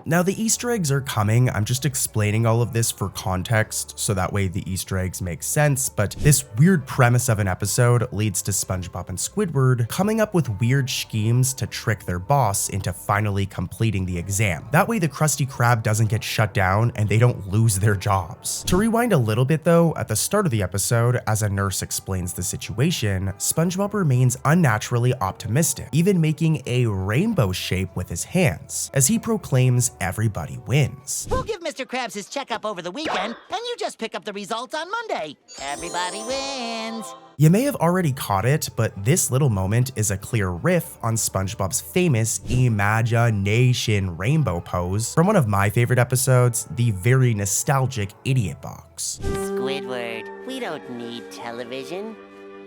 Now the Easter eggs are coming. I'm just explaining all of this for context so that way the Easter eggs make sense, but this weird premise of an episode leads to SpongeBob and Squidward coming up with weird schemes to trick their boss into finally completing the exam. That way the Krusty Krab doesn't get shut down and they don't lose their jobs. To rewind a little bit though, at the start of the episode, as a nurse explains the situation, SpongeBob remains unnaturally optimistic, even making a rainbow shape with his hands, as he proclaims everybody wins. We'll give Mr. Krabs his checkup over the weekend, and you just pick up the results on Monday. Everybody wins. You may have already caught it, but this little moment is a clear riff on SpongeBob's famous imagination rainbow pose from one of my favorite episodes, the very nostalgic Idiot Box. Squidward, we don't need television.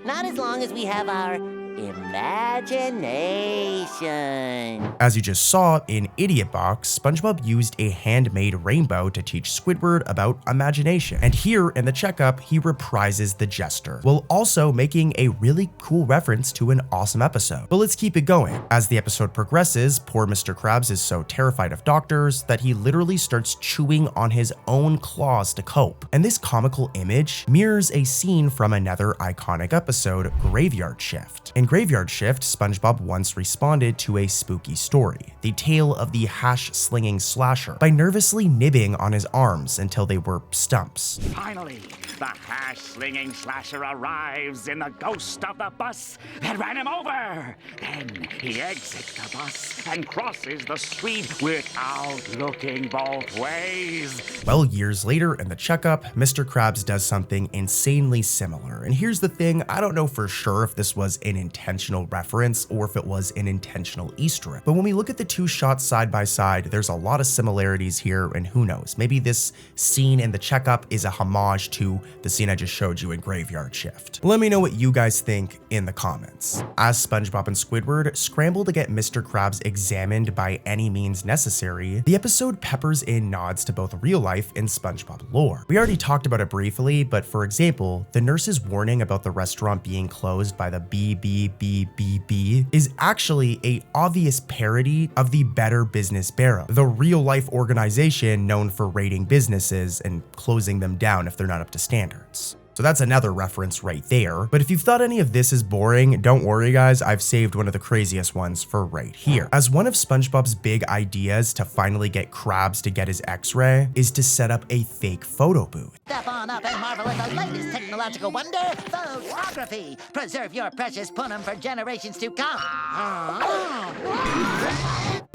Not as long as we have our imagination. As you just saw in Idiot Box, SpongeBob used a handmade rainbow to teach Squidward about imagination. And here in the checkup, he reprises the gesture, while also making a really cool reference to an awesome episode. But let's keep it going. As the episode progresses, poor Mr. Krabs is so terrified of doctors that he literally starts chewing on his own claws to cope. And this comical image mirrors a scene from another iconic episode, Graveyard Shift. In Graveyard Shift, SpongeBob once responded to a spooky story, the tale of the hash-slinging slasher, by nervously nibbing on his arms until they were stumps. Finally, the hash-slinging slasher arrives in the ghost of the bus that ran him over. Then he exits the bus and crosses the street without looking both ways. Well, years later in the checkup, Mr. Krabs does something insanely similar. And here's the thing, I don't know for sure if this was an intentional reference or if it was an intentional Easter egg. But when we look at the two shots side by side, there's a lot of similarities here, and who knows, maybe this scene in the checkup is a homage to the scene I just showed you in Graveyard Shift. Let me know what you guys think in the comments. As SpongeBob and Squidward scramble to get Mr. Krabs examined by any means necessary, the episode peppers in nods to both real life and SpongeBob lore. We already talked about it briefly, but for example, the nurse's warning about the restaurant being closed by the BBBBB is actually a obvious parody of the Better Business Bureau, the real-life organization known for raiding businesses and closing them down if they're not up to standards. So that's another reference right there. But if you've thought any of this is boring, don't worry guys, I've saved one of the craziest ones for right here. As one of SpongeBob's big ideas to finally get Krabs to get his X-ray is to set up a fake photo booth. Step on up and marvel at the latest technological wonder, photography. Preserve your precious punum for generations to come.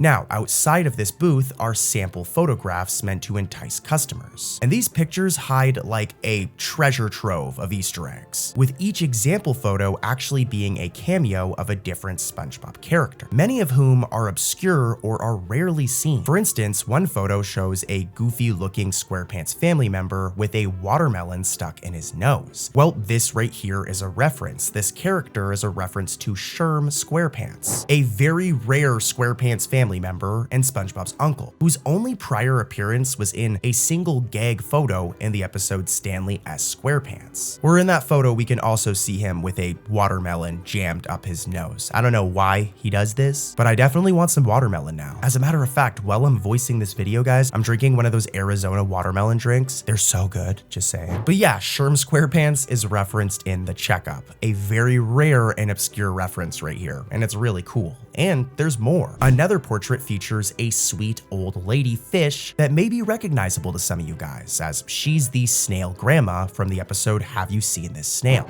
Now, outside of this booth are sample photographs meant to entice customers. And these pictures hide like a treasure trove of Easter eggs, with each example photo actually being a cameo of a different SpongeBob character, many of whom are obscure or are rarely seen. For instance, one photo shows a goofy-looking SquarePants family member with a watermelon stuck in his nose. Well, this right here is a reference. This character is a reference to Sherm SquarePants, a very rare SquarePants family member and SpongeBob's uncle, whose only prior appearance was in a single gag photo in the episode Stanley S. SquarePants. Where in that photo we can also see him with a watermelon jammed up his nose. I don't know why he does this, but I definitely want some watermelon now. As a matter of fact, while I'm voicing this video, guys, I'm drinking one of those Arizona watermelon drinks. They're so good, just saying. But yeah, Sherm SquarePants is referenced in the checkup, a very rare and obscure reference right here, and it's really cool. And there's more. Another portrait features a sweet old lady fish that may be recognizable to some of you guys, as she's the snail grandma from the episode Have You Seen This Snail?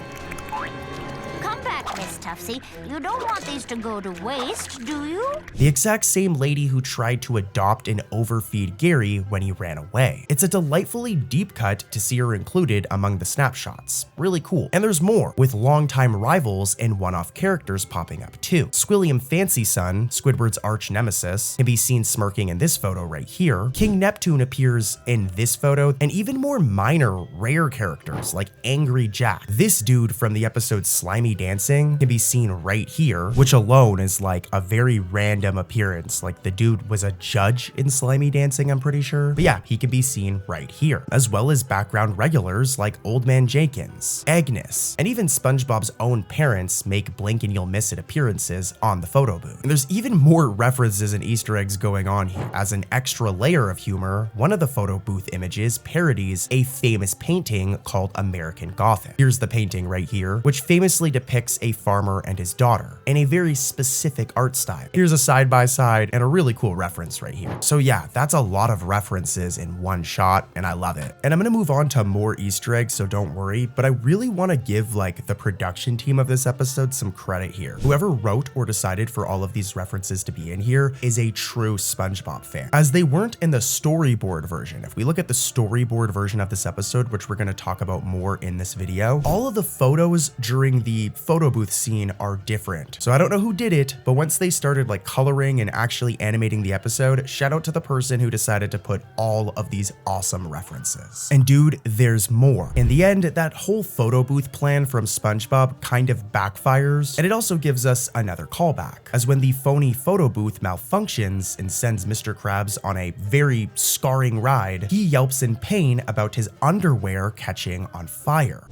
Come back, Miss Tufsy. You don't want these to go to waste, do you? The exact same lady who tried to adopt and overfeed Gary when he ran away. It's a delightfully deep cut to see her included among the snapshots. Really cool. And there's more, with longtime rivals and one-off characters popping up too. Squilliam Fancy Son, Squidward's arch nemesis, can be seen smirking in this photo right here. King Neptune appears in this photo, and even more minor, rare characters like Angry Jack. This dude from the episode Slimy Dancing can be seen right here, which alone is like a very random appearance. Like the dude was a judge in Slimy Dancing, I'm pretty sure. But yeah, he can be seen right here, as well as background regulars like Old Man Jenkins, Agnes, and even SpongeBob's own parents make blink and you'll miss it appearances on the photo booth. And there's even more references and Easter eggs going on here. As an extra layer of humor, one of the photo booth images parodies a famous painting called American Gothic. Here's the painting right here, which famously depicts a farmer and his daughter in a very specific art style. Here's a side-by-side and a really cool reference right here. So yeah, that's a lot of references in one shot, and I love it. And I'm gonna move on to more Easter eggs, so don't worry, but I really want to give like the production team of this episode some credit here. Whoever wrote or decided for all of these references to be in here is a true SpongeBob fan, as they weren't in the storyboard version. If we look at the storyboard version of this episode, which we're going to talk about more in this video, all of the photos during the photo booth scene are different. So I don't know who did it, but once they started like coloring and actually animating the episode, shout out to the person who decided to put all of these awesome references. And dude, there's more. In the end, that whole photo booth plan from SpongeBob kind of backfires, and it also gives us another callback, as when the phony photo booth malfunctions and sends Mr. Krabs on a very scarring ride, he yelps in pain about his underwear catching on fire.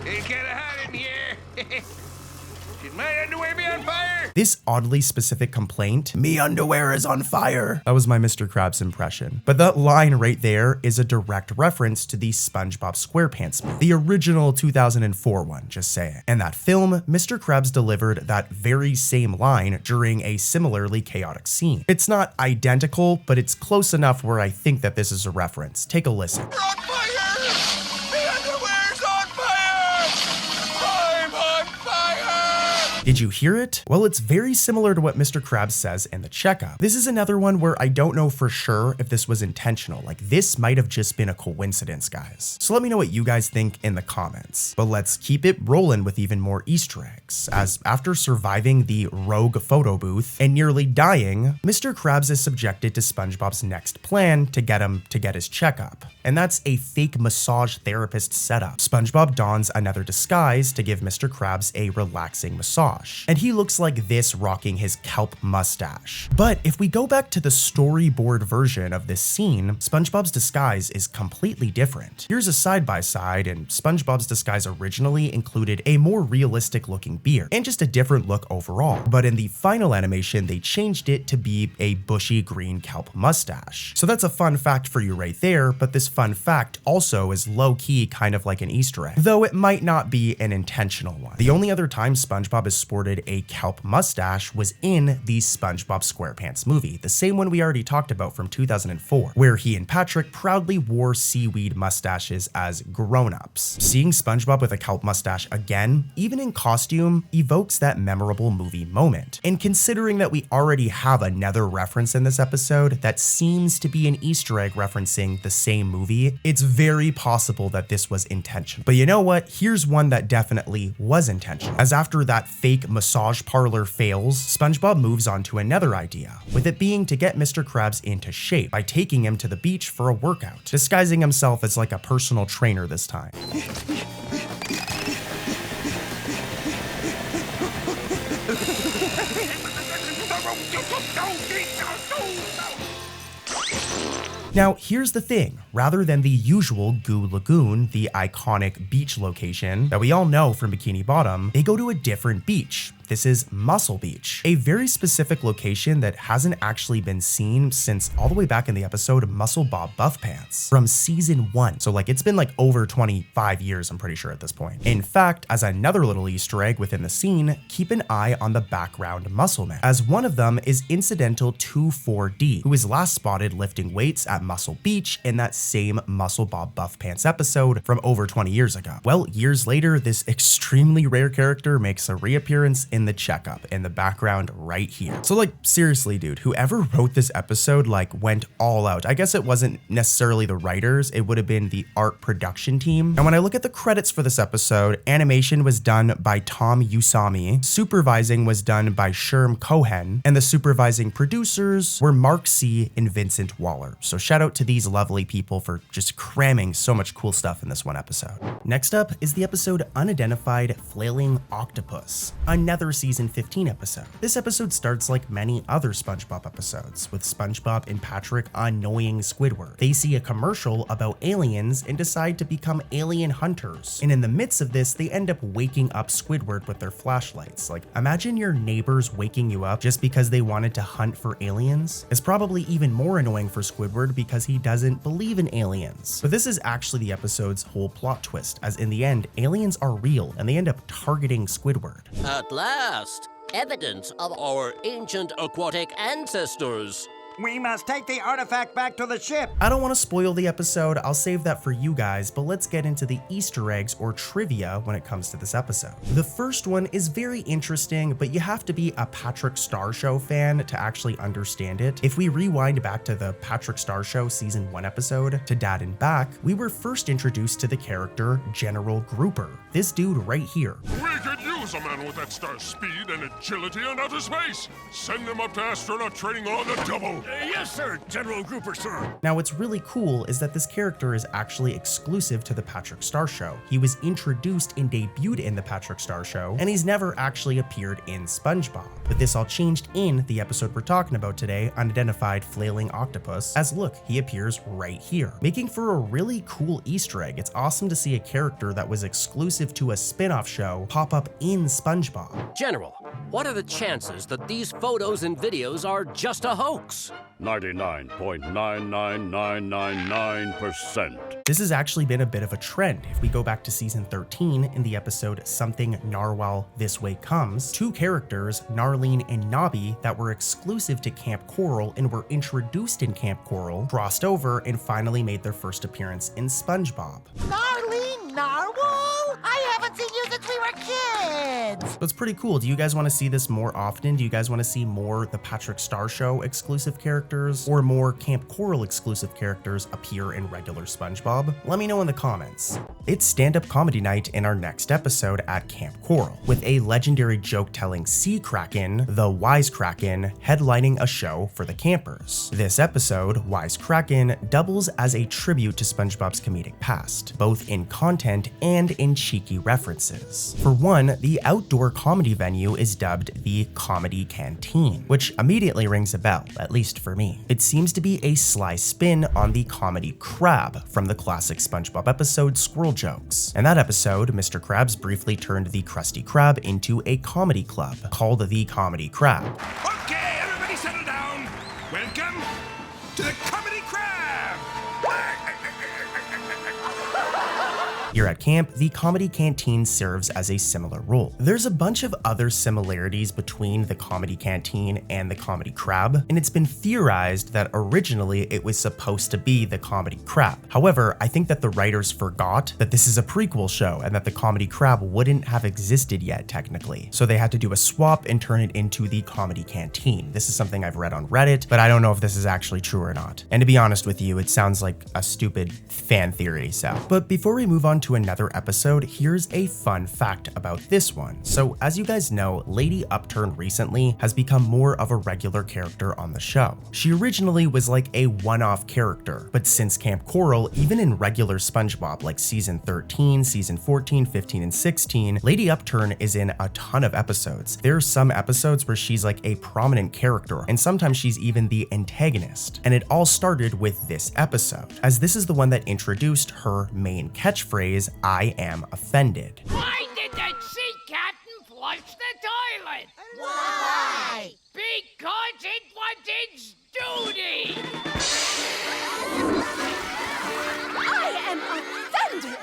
It's kinda hot in here. Should my underwear be on fire? This oddly specific complaint, "Me underwear is on fire," that was my Mr. Krabs impression. But that line right there is a direct reference to the SpongeBob SquarePants movie, the original 2004 one, just saying. In that film, Mr. Krabs delivered that very same line during a similarly chaotic scene. It's not identical, but it's close enough where I think that this is a reference. Take a listen. Did you hear it? Well, it's very similar to what Mr. Krabs says in the checkup. This is another one where I don't know for sure if this was intentional. Like, this might have just been a coincidence, guys. So let me know what you guys think in the comments. But let's keep it rolling with even more Easter eggs, as after surviving the rogue photo booth and nearly dying, Mr. Krabs is subjected to SpongeBob's next plan to get him to get his checkup. And that's a fake massage therapist setup. SpongeBob dons another disguise to give Mr. Krabs a relaxing massage. wash, and he looks like this rocking his kelp mustache. But if we go back to the storyboard version of this scene, SpongeBob's disguise is completely different. Here's a side-by-side, and SpongeBob's disguise originally included a more realistic looking beard, and just a different look overall. But in the final animation, they changed it to be a bushy green kelp mustache. So that's a fun fact for you right there, but this fun fact also is low-key kind of like an Easter egg, though it might not be an intentional one. The only other time SpongeBob has sported a kelp mustache was in the SpongeBob SquarePants movie, the same one we already talked about from 2004, where he and Patrick proudly wore seaweed mustaches as grown-ups. Seeing SpongeBob with a kelp mustache again, even in costume, evokes that memorable movie moment. And considering that we already have another reference in this episode that seems to be an Easter egg referencing the same movie, it's very possible that this was intentional. But you know what? Here's one that definitely was intentional. As after that fake massage parlor fails, SpongeBob moves on to another idea, with it being to get Mr. Krabs into shape by taking him to the beach for a workout, disguising himself as like a personal trainer this time. Now, here's the thing. Rather than the usual Goo Lagoon, the iconic beach location that we all know from Bikini Bottom, they go to a different beach. This is Muscle Beach, a very specific location that hasn't actually been seen since all the way back in the episode Muscle Bob Buff Pants from season 1. So like it's been like over 25 years, I'm pretty sure at this point. In fact, as another little Easter egg within the scene, keep an eye on the background muscle man, as one of them is incidental to 4D, who was last spotted lifting weights at Muscle Beach in that same Muscle Bob Buff Pants episode from over 20 years ago. Well, years later, this extremely rare character makes a reappearance in the checkup in the background right here. So like seriously, dude, whoever wrote this episode like went all out. I guess it wasn't necessarily the writers, it would have been the art production team. And when I look at the credits for this episode, animation was done by Tom Usami, supervising was done by Sherm Cohen, and the supervising producers were Mark C. and Vincent Waller. So shout out to these lovely people for just cramming so much cool stuff in this one episode. Next up is the episode Unidentified Flailing Octopus, another season 15 episode. This episode starts like many other SpongeBob episodes, with SpongeBob and Patrick annoying Squidward. They see a commercial about aliens and decide to become alien hunters. And in the midst of this, they end up waking up Squidward with their flashlights. Like, imagine your neighbors waking you up just because they wanted to hunt for aliens. It's probably even more annoying for Squidward because he doesn't believe in aliens. But this is actually the episode's whole plot twist, as in the end, aliens are real and they end up targeting Squidward. At last, evidence of our ancient aquatic ancestors. We must take the artifact back to the ship. I don't want to spoil the episode, I'll save that for you guys, but let's get into the Easter eggs or trivia when it comes to this episode. The first one is very interesting, but you have to be a Patrick Star Show fan to actually understand it. If we rewind back to the Patrick Star Show season 1 episode, To Dad and Back, we were first introduced to the character General Grouper, this dude right here. We could use a man with that star's speed and agility in outer space. Send him up to astronaut training on the double. Yes, sir, General Grouper, sir. Now, what's really cool is that this character is actually exclusive to the Patrick Star Show. He was introduced and debuted in the Patrick Star Show, and he's never actually appeared in SpongeBob. But this all changed in the episode we're talking about today, Unidentified Flailing Octopus, as look, he appears right here, making for a really cool Easter egg. It's awesome to see a character that was exclusive to a spin-off show pop up in SpongeBob. General, what are the chances that these photos and videos are just a hoax? 99.99999%. This has actually been a bit of a trend. If we go back to season 13 in the episode Something Narwhal This Way Comes, two characters, Narlene and Nobby, that were exclusive to Camp Coral and were introduced in Camp Coral, crossed over and finally made their first appearance in SpongeBob. Narlene Narwhal? I haven't seen you since we were kids! But it's pretty cool. Do you guys want to see this more often? Do you guys want to see more the Patrick Star Show exclusive characters or more Camp Coral exclusive characters appear in regular SpongeBob? Let me know in the comments. It's stand-up comedy night in our next episode at Camp Coral, with a legendary joke-telling sea kraken, the Wise Kraken, headlining a show for the campers. This episode, Wise Kraken, doubles as a tribute to SpongeBob's comedic past, both in content and in cheeky references. For one, the outdoor comedy venue is dubbed the Comedy Canteen, which immediately rings a bell, at least for me. It seems to be a sly spin on the comedy Crab from the classic SpongeBob episode Squirrel Jokes. In that episode, Mr. Krabs briefly turned the Krusty Krab into a comedy club called the Comedy Crab. Okay, everybody settle down. Welcome to the Comedy Crab. Here at camp, the Comedy Canteen serves as a similar role. There's a bunch of other similarities between the Comedy Canteen and the Comedy Crab, and it's been theorized that originally it was supposed to be the Comedy Crab. However, I think that the writers forgot that this is a prequel show and that the Comedy Crab wouldn't have existed yet technically. So they had to do a swap and turn it into the Comedy Canteen. This is something I've read on Reddit, but I don't know if this is actually true or not. And to be honest with you, it sounds like a stupid fan theory, so. But before we move on to another episode, here's a fun fact about this one. So as you guys know, Lady Upturn recently has become more of a regular character on the show. She originally was like a one-off character, but since Camp Coral, even in regular SpongeBob like season 13, season 14, 15, and 16, Lady Upturn is in a ton of episodes. There are some episodes where she's like a prominent character, and sometimes she's even the antagonist. And it all started with this episode, as this is the one that introduced her main catchphrase, "I am offended." Why did that sea captain flush the toilet? Why? Because it was its duty! I am offended!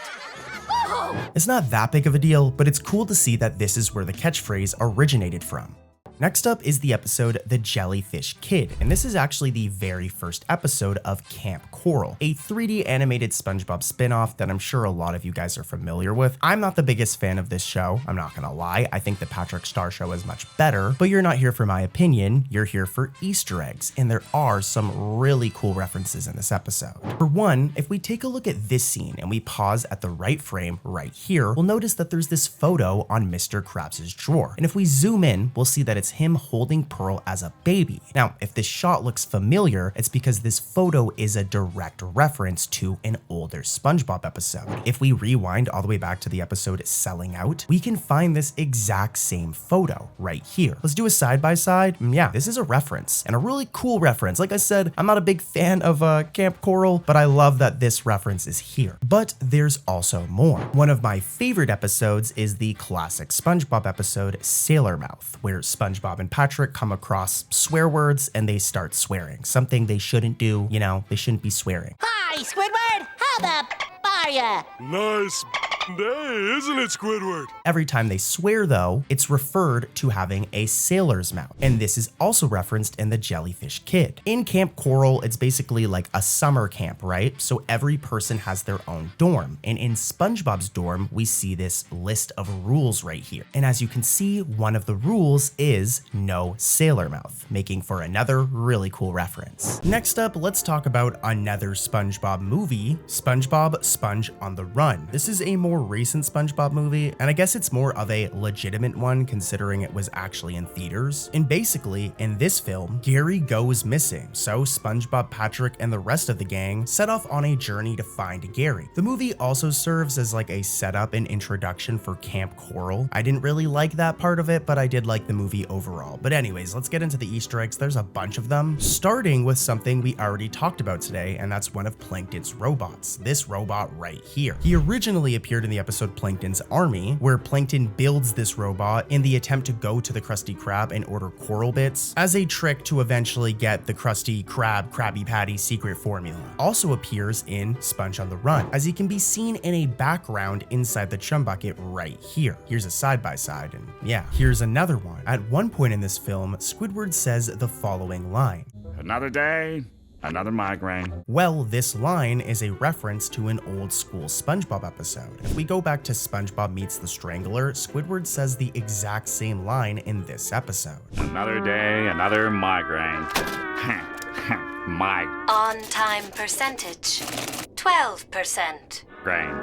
Oh! It's not that big of a deal, but it's cool to see that this is where the catchphrase originated from. Next up is the episode The Jellyfish Kid, and this is actually the very first episode of Camp Coral, a 3D animated SpongeBob spin-off that I'm sure a lot of you guys are familiar with. I'm not the biggest fan of this show, I'm not gonna lie. I think the Patrick Star Show is much better, but you're not here for my opinion, you're here for Easter eggs, and there are some really cool references in this episode. For one, if we take a look at this scene and we pause at the right frame right here, we'll notice that there's this photo on Mr. Krabs' drawer, and if we zoom in, we'll see that it's him holding Pearl as a baby. Now, if this shot looks familiar, it's because this photo is a direct reference to an older SpongeBob episode. If we rewind all the way back to the episode Selling Out, we can find this exact same photo right here. Let's do a side-by-side. Yeah, this is a reference, and a really cool reference. Like I said, I'm not a big fan of Camp Coral, but I love that this reference is here. But there's also more. One of my favorite episodes is the classic SpongeBob episode Sailor Mouth, where SpongeBob and Patrick come across swear words and they start swearing. Something they shouldn't do, you know, they shouldn't be swearing. Hi, Squidward! How the are ya? Nice day, isn't it, Squidward? Every time they swear, though, it's referred to having a sailor's mouth, and this is also referenced in The Jellyfish Kid. In Camp Coral, it's basically like a summer camp, right? So every person has their own dorm, and in SpongeBob's dorm, we see this list of rules right here. And as you can see, one of the rules is no sailor mouth, making for another really cool reference. Next up, let's talk about another SpongeBob movie, SpongeBob Sponge on the Run. This is a more recent SpongeBob movie, and I guess it's more of a legitimate one considering it was actually in theaters. And basically, in this film, Gary goes missing, so SpongeBob, Patrick, and the rest of the gang set off on a journey to find Gary. The movie also serves as like a setup and introduction for Camp Coral. I didn't really like that part of it, but I did like the movie overall. But anyways, let's get into the Easter eggs. There's a bunch of them, starting with something we already talked about today, and that's one of Plankton's robots, this robot right here. He originally appeared in the episode Plankton's Army, where Plankton builds this robot in the attempt to go to the Krusty Krab and order coral bits as a trick to eventually get the Krusty Krab Krabby Patty secret formula. Also appears in Sponge on the Run, as he can be seen in a background inside the chum bucket right here. Here's a side-by-side, and yeah, here's another one. At one point in this film, Squidward says the following line: "Another day, another migraine." Well, this line is a reference to an old school SpongeBob episode. If we go back to SpongeBob Meets the Strangler, Squidward says the exact same line in this episode. "Another day, another migraine." On time percentage, 12%. Grain.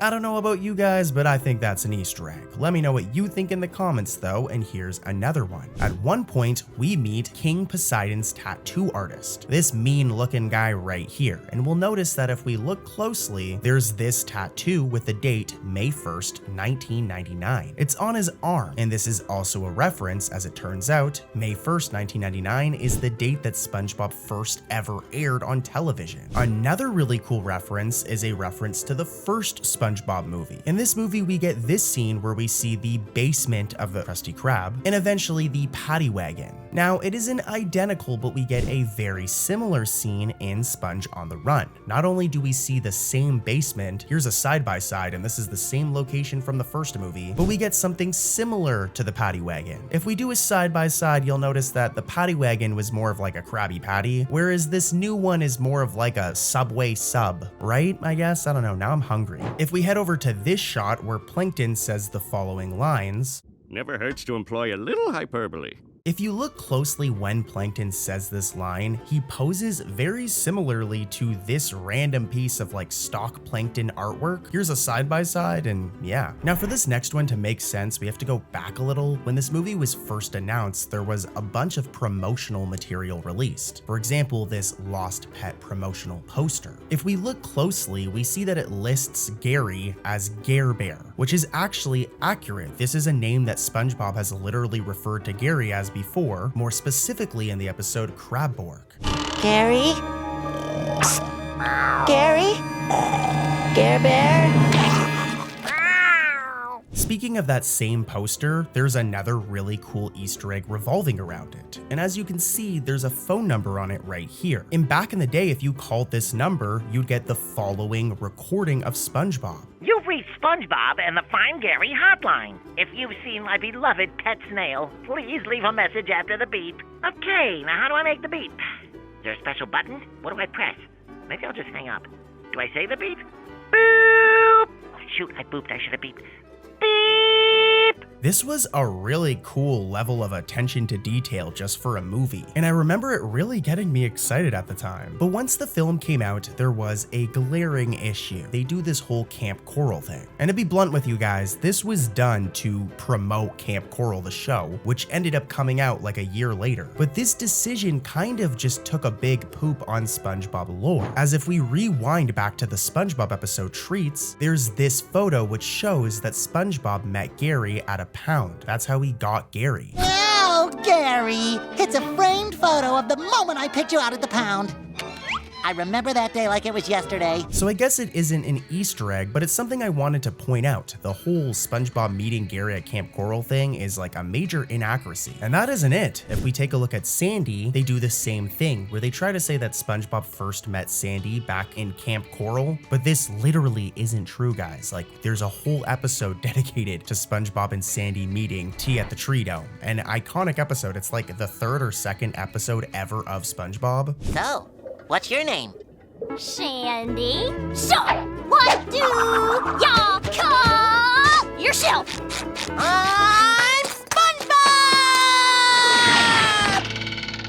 I don't know about you guys, but I think that's an Easter egg. Let me know what you think in the comments though, and here's another one. At one point, we meet King Poseidon's tattoo artist, this mean looking guy right here, and we'll notice that if we look closely, there's this tattoo with the date May 1st, 1999. It's on his arm, and this is also a reference, as it turns out, May 1st, 1999 is the date that SpongeBob first ever aired on television. Another really cool reference is a reference to the first SpongeBob movie. In this movie, we get this scene where we see the basement of the Krusty Krab and eventually the paddy wagon. Now, it isn't identical, but we get a very similar scene in Sponge on the Run. Not only do we see the same basement, here's a side-by-side, and this is the same location from the first movie, but we get something similar to the paddy wagon. If we do a side-by-side, you'll notice that the paddy wagon was more of like a Krabby Patty, whereas this new one is more of like a Subway sub, right? I guess? I don't know, now I'm hungry. If we head over to this shot where Plankton says the following lines, "Never hurts to employ a little hyperbole." If you look closely when Plankton says this line, he poses very similarly to this random piece of like stock Plankton artwork. Here's a side-by-side, and yeah. Now for this next one to make sense, we have to go back a little. When this movie was first announced, there was a bunch of promotional material released. For example, this Lost Pet promotional poster. If we look closely, we see that it lists Gary as Gare Bear, which is actually accurate. This is a name that SpongeBob has literally referred to Gary as before, more specifically in the episode Crabborg. Gary? Gary? Gare Bear? Speaking of that same poster, there's another really cool Easter egg revolving around it. And as you can see, there's a phone number on it right here. And back in the day, if you called this number, you'd get the following recording of SpongeBob. You've reached SpongeBob and the Find Gary hotline. If you've seen my beloved pet snail, please leave a message after the beep. Okay, now how do I make the beep? Is there a special button? What do I press? Maybe I'll just hang up. Do I say the beep? Boop! Oh, shoot, I booped. I should have beeped. Beep! This was a really cool level of attention to detail just for a movie, and I remember it really getting me excited at the time. But once the film came out, there was a glaring issue. They do this whole Camp Coral thing. And to be blunt with you guys, this was done to promote Camp Coral, the show, which ended up coming out like a year later. But this decision kind of just took a big poop on SpongeBob lore, as if we rewind back to the SpongeBob episode Treats, there's this photo which shows that SpongeBob met Gary at a pound. That's how he got Gary. Oh, Gary! It's a framed photo of the moment I picked you out at the pound. I remember that day like it was yesterday. So I guess it isn't an Easter egg, but it's something I wanted to point out. The whole SpongeBob meeting Gary at Camp Coral thing is like a major inaccuracy. And that isn't it. If we take a look at Sandy, they do the same thing, where they try to say that SpongeBob first met Sandy back in Camp Coral, but this literally isn't true, guys. Like, there's a whole episode dedicated to SpongeBob and Sandy meeting tea at the Tree Dome. An iconic episode. It's like the third or second episode ever of SpongeBob. So, what's your name? Sandy. So, what do y'all call yourself? I'm SpongeBob!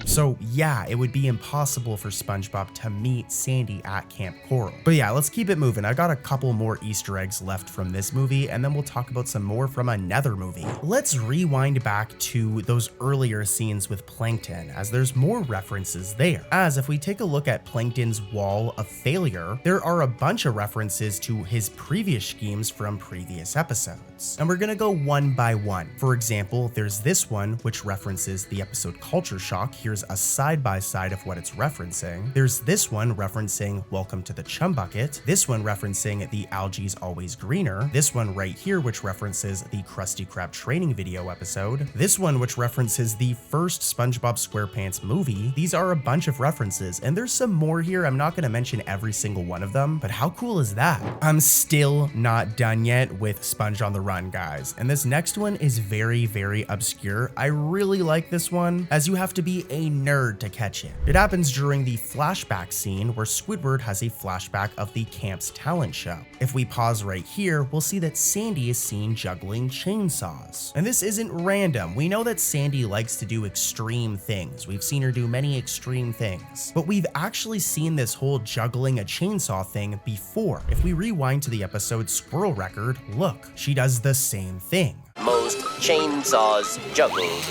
So yeah, it would be impossible for SpongeBob to meet Sandy at Camp Coral. But yeah, let's keep it moving. I got a couple more Easter eggs left from this movie, and then we'll talk about some more from another movie. Let's rewind back to those earlier scenes with Plankton, as there's more references there. As if we take a look at Plankton's wall of failure, there are a bunch of references to his previous schemes from previous episodes. And we're gonna go one by one. For example, there's this one, which references the episode Culture Shock. Here's a side-by-side of what it's referencing. There's this one referencing Welcome to the Chum Bucket. This one referencing The Algae's Always Greener. This one right here, which references the Krusty Krab training video episode. This one, which references the first SpongeBob SquarePants movie. These are a bunch of references, and there's some more here. I'm not gonna mention every single one of them, but how cool is that? I'm still not done yet with Sponge on the Run, guys. And this next one is very, very obscure. I really like this one, as you have to be a nerd hard to catch it. It happens during the flashback scene where Squidward has a flashback of the camp's talent show. If we pause right here, we'll see that Sandy is seen juggling chainsaws. And this isn't random. We know that Sandy likes to do extreme things. We've seen her do many extreme things. But we've actually seen this whole juggling a chainsaw thing before. If we rewind to the episode Squirrel Record, look, she does the same thing. Most chainsaws juggled.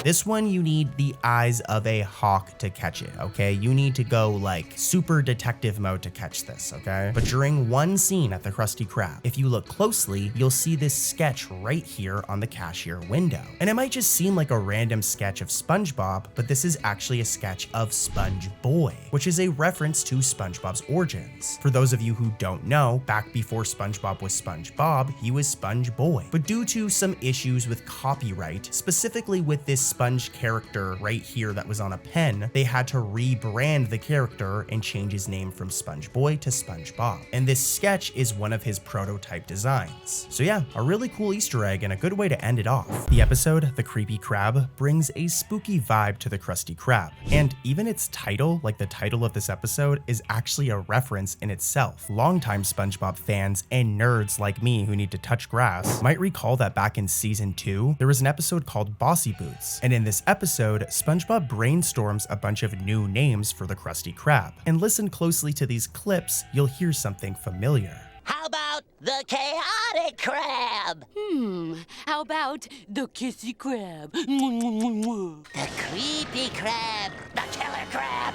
This one, you need the eyes of a hawk to catch it, okay? You need to go like super detective mode to catch this, okay? But during one scene at the Krusty Krab, if you look closely, you'll see this sketch right here on the cashier window. And it might just seem like a random sketch of SpongeBob, but this is actually a sketch of Sponge Boy, which is a reference to SpongeBob's origins. For those of you who don't know, back before SpongeBob was SpongeBob, he was Sponge Boy. But due to some issues with copyright, specifically with this Sponge character right here that was on a pen, they had to rebrand the character and change his name from Sponge Boy to SpongeBob. And this sketch is one of his prototype designs. So yeah, a really cool Easter egg and a good way to end it off. The episode, The Creepy Crab, brings a spooky vibe to the Krusty Krab. And even its title, like the title of this episode, is actually a reference in itself. Longtime SpongeBob fans and nerds like me who need to touch grass might recall that back in season 2, there was an episode called Bossy Boots. And in this episode, SpongeBob brainstorms a bunch of new names for the Krusty Krab. And listen closely to these clips, you'll hear something familiar. How about the chaotic crab? How about the kissy crab? The creepy crab. The killer crab.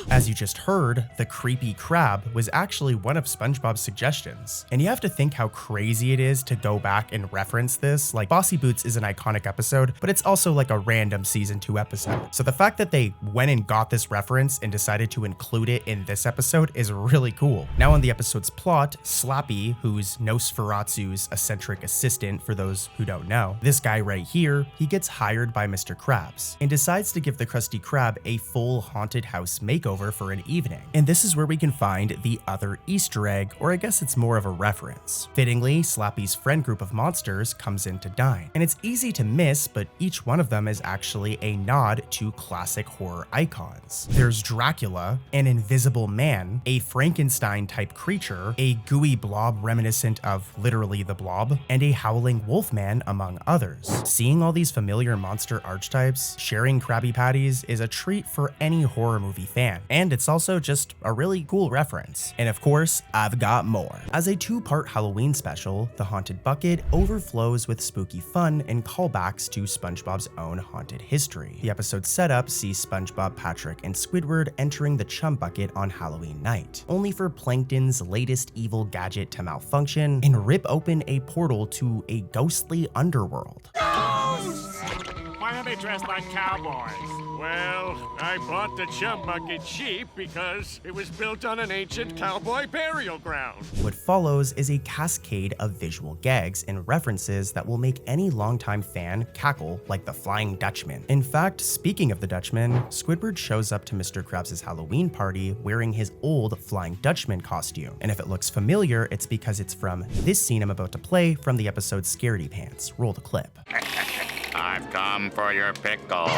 As you just heard, the creepy crab was actually one of SpongeBob's suggestions. And you have to think how crazy it is to go back and reference this. Like, Bossy Boots is an iconic episode, but it's also like a random season 2 episode. So the fact that they went and got this reference and decided to include it in this episode is really cool. Now on the episode's plot, Slappy, who's Nosferatu's eccentric assistant for those who don't know, this guy right here, he gets hired by Mr. Krabs and decides to give the Krusty Krab a full haunted house makeover for an evening. And this is where we can find the other Easter egg, or I guess it's more of a reference. Fittingly, Slappy's friend group of monsters comes in to dine. And it's easy to miss, but each one of them is actually a nod to classic horror icons. There's Dracula, an invisible man, a Frankenstein-type creature, a gooey blob reminiscent of literally the Blob, and a howling wolfman, among others. Seeing all these familiar monster archetypes, sharing Krabby Patties is a treat for any horror movie fan, and it's also just a really cool reference. And of course, I've got more. As a 2-part Halloween special, The Haunted Bucket overflows with spooky fun and callbacks to SpongeBob's own haunted history. The episode's setup sees SpongeBob, Patrick, and Squidward entering the Chum Bucket on Halloween night, only for Plankton's latest evil gadget to malfunction and rip open a portal to a ghostly underworld. Why are they dressed like cowboys? Well, I bought the Chum Bucket cheap because it was built on an ancient cowboy burial ground. What follows is a cascade of visual gags and references that will make any longtime fan cackle like the Flying Dutchman. In fact, speaking of the Dutchman, Squidward shows up to Mr. Krabs' Halloween party wearing his old Flying Dutchman costume. And if it looks familiar, it's because it's from this scene I'm about to play from the episode Scaredy Pants. Roll the clip. I've come for your pickle.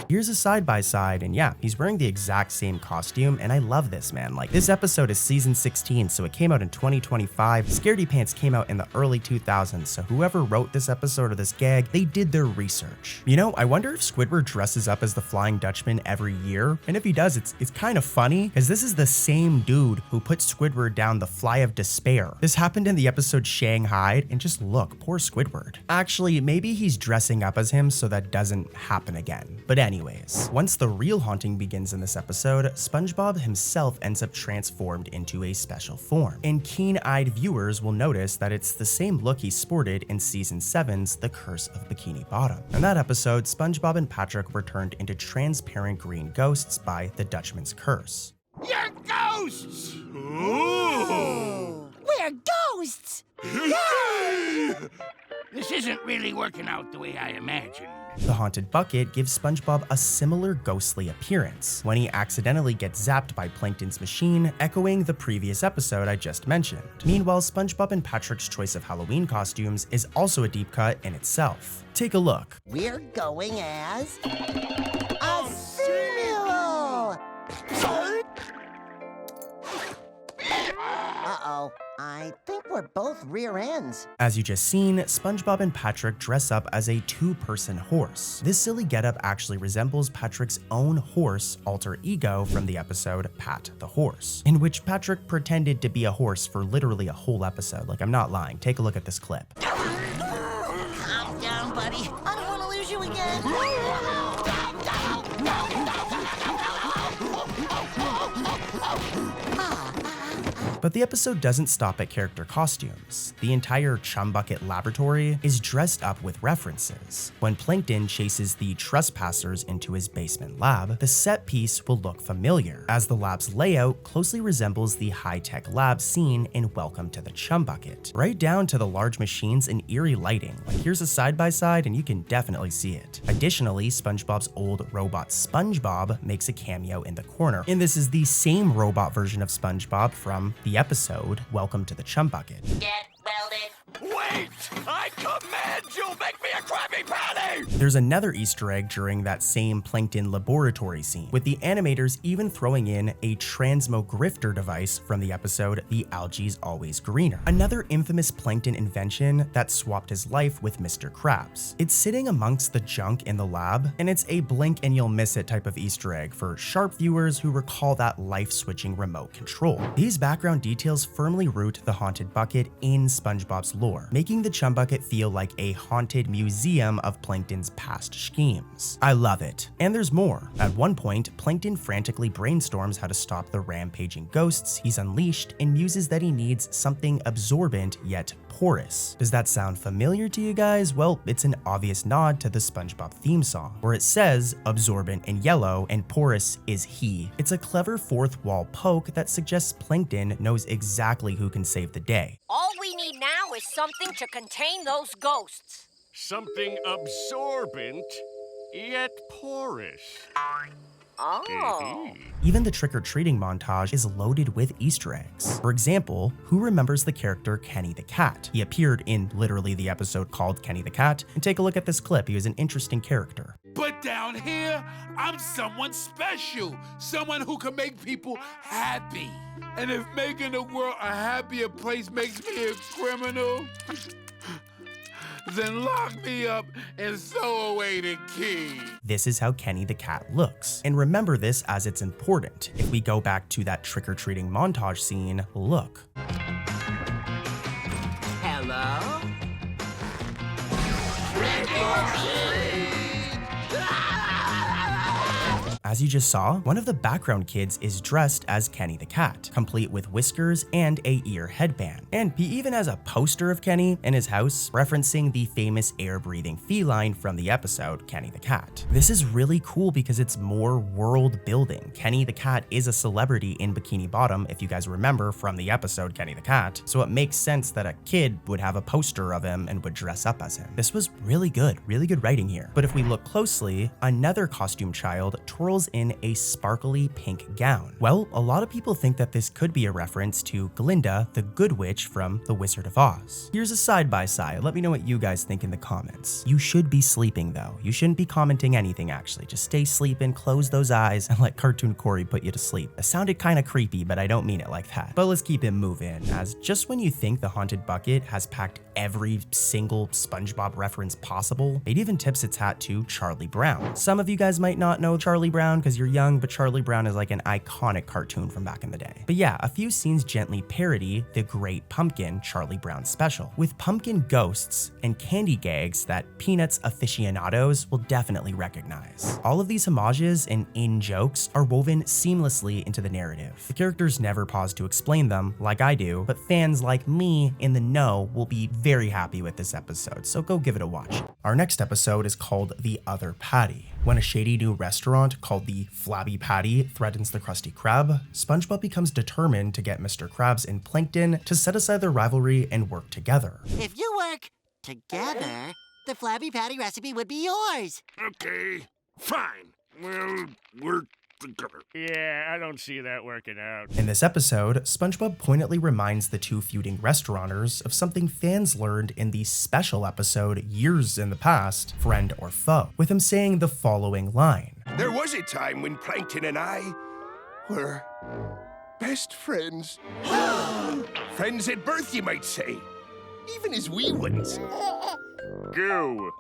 Here's a side-by-side, and yeah, he's wearing the exact same costume, and I love this, man. Like, this episode is season 16, so it came out in 2025. Scaredy Pants came out in the early 2000s, so whoever wrote this episode or this gag, they did their research. You know, I wonder if Squidward dresses up as the Flying Dutchman every year, and if he does, it's kind of funny, because this is the same dude who put Squidward down the Fly of Despair. This happened in the episode Shanghai, and just look, poor Squidward. Actually, maybe he's dressing up as him so that doesn't happen again. But anyways, once the real haunting begins in this episode, SpongeBob himself ends up transformed into a special form. And keen-eyed viewers will notice that it's the same look he sported in season 7's The Curse of Bikini Bottom. In that episode, SpongeBob and Patrick were turned into transparent green ghosts by the Dutchman's curse. You're ghosts! We're ghosts! Yay! This isn't really working out the way I imagined. The haunted bucket gives SpongeBob a similar ghostly appearance when he accidentally gets zapped by Plankton's machine, echoing the previous episode I just mentioned. Meanwhile, SpongeBob and Patrick's choice of Halloween costumes is also a deep cut in itself. Take a look. We're going as a Samuel! Uh-oh, I think we're both rear ends. As you just seen, SpongeBob and Patrick dress up as a two-person horse. This silly getup actually resembles Patrick's own horse alter ego from the episode Pat the Horse, in which Patrick pretended to be a horse for literally a whole episode. Like, I'm not lying. Take a look at this clip. Calm down, buddy. I don't want to lose you again. But the episode doesn't stop at character costumes. The entire Chum Bucket laboratory is dressed up with references. When Plankton chases the trespassers into his basement lab, the set piece will look familiar, as the lab's layout closely resembles the high-tech lab seen in Welcome to the Chum Bucket, right down to the large machines and eerie lighting. Like, here's a side-by-side and you can definitely see it. Additionally, SpongeBob's old robot SpongeBob makes a cameo in the corner, and this is the same robot version of SpongeBob from the episode Welcome to the Chum Bucket. Get welded. Wait! I command you, make me a Krabby Patty! There's another Easter egg during that same Plankton laboratory scene, with the animators even throwing in a transmogrifter device from the episode The Algae's Always Greener, another infamous Plankton invention that swapped his life with Mr. Krabs. It's sitting amongst the junk in the lab, and it's a blink and you'll miss it type of Easter egg for sharp viewers who recall that life-switching remote control. These background details firmly root the haunted bucket in SpongeBob's lore, making the Chum Bucket feel like a haunted museum of Plankton's past schemes. I love it. And there's more. At one point, Plankton frantically brainstorms how to stop the rampaging ghosts he's unleashed and muses that he needs something absorbent yet porous. Does that sound familiar to you guys? Well, it's an obvious nod to the SpongeBob theme song, where it says absorbent in yellow and porous is he. It's a clever fourth wall poke that suggests Plankton knows exactly who can save the day. All we need now is something to contain those ghosts. Something absorbent, yet porous. Oh. Even the trick-or-treating montage is loaded with Easter eggs. For example, who remembers the character Kenny the Cat? He appeared in literally the episode called Kenny the Cat, and take a look at this clip. He was an interesting character. But down here, I'm someone special, someone who can make people happy. And if making the world a happier place makes me a criminal, then lock me up and sew away the key. This is how Kenny the Cat looks. And remember this as it's important. If we go back to that trick-or-treating montage scene, look. Hello? As you just saw, one of the background kids is dressed as Kenny the Cat, complete with whiskers and a ear headband. And he even has a poster of Kenny in his house, referencing the famous air-breathing feline from the episode Kenny the Cat. This is really cool because it's more world building. Kenny the Cat is a celebrity in Bikini Bottom, if you guys remember from the episode Kenny the Cat, so it makes sense that a kid would have a poster of him and would dress up as him. This was really good writing here. But if we look closely, another costume child twirls in a sparkly pink gown. Well, a lot of people think that this could be a reference to Glinda, the Good Witch from The Wizard of Oz. Here's a side-by-side. Let me know what you guys think in the comments. You should be sleeping though. You shouldn't be commenting anything actually. Just stay sleeping, close those eyes, and let Cartoon Corey put you to sleep. It sounded kind of creepy, but I don't mean it like that. But let's keep it moving, as just when you think the Haunted Bucket has packed every single SpongeBob reference possible, it even tips its hat to Charlie Brown. Some of you guys might not know Charlie Brown because you're young, but Charlie Brown is like an iconic cartoon from back in the day. But yeah, a few scenes gently parody the Great Pumpkin Charlie Brown special, with pumpkin ghosts and candy gags that Peanuts aficionados will definitely recognize. All of these homages and in-jokes are woven seamlessly into the narrative. The characters never pause to explain them, like I do, but fans like me in the know will be very happy with this episode, so go give it a watch. Our next episode is called The Other Patty. When a shady new restaurant called the Flabby Patty threatens the Krusty Krab, SpongeBob becomes determined to get Mr. Krabs and Plankton to set aside their rivalry and work together. If you work together, the Flabby Patty recipe would be yours. Okay, fine. We'll work together. Yeah, I don't see that working out. In this episode, SpongeBob pointedly reminds the two feuding restauranteurs of something fans learned in the special episode years in the past, Friend or Foe, with him saying the following line. There was a time when Plankton and I were best friends. Friends at birth, you might say. Even as wee ones. Go.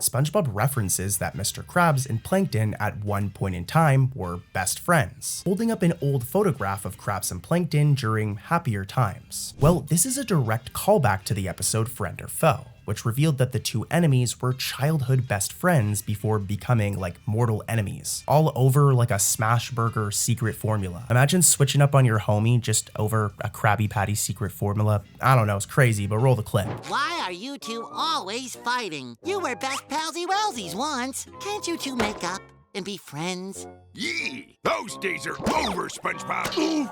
SpongeBob references that Mr. Krabs and Plankton at one point in time were best friends, holding up an old photograph of Krabs and Plankton during happier times. Well, this is a direct callback to the episode Friend or Foe, which revealed that the two enemies were childhood best friends before becoming like mortal enemies, all over like a smash burger secret formula. Imagine switching up on your homie just over a Krabby Patty secret formula. I don't know, it's crazy, but roll the clip. Why are you two always fighting? You were best palsy-wellsies once. Can't you two make up and be friends? Yee! Those days are over, SpongeBob.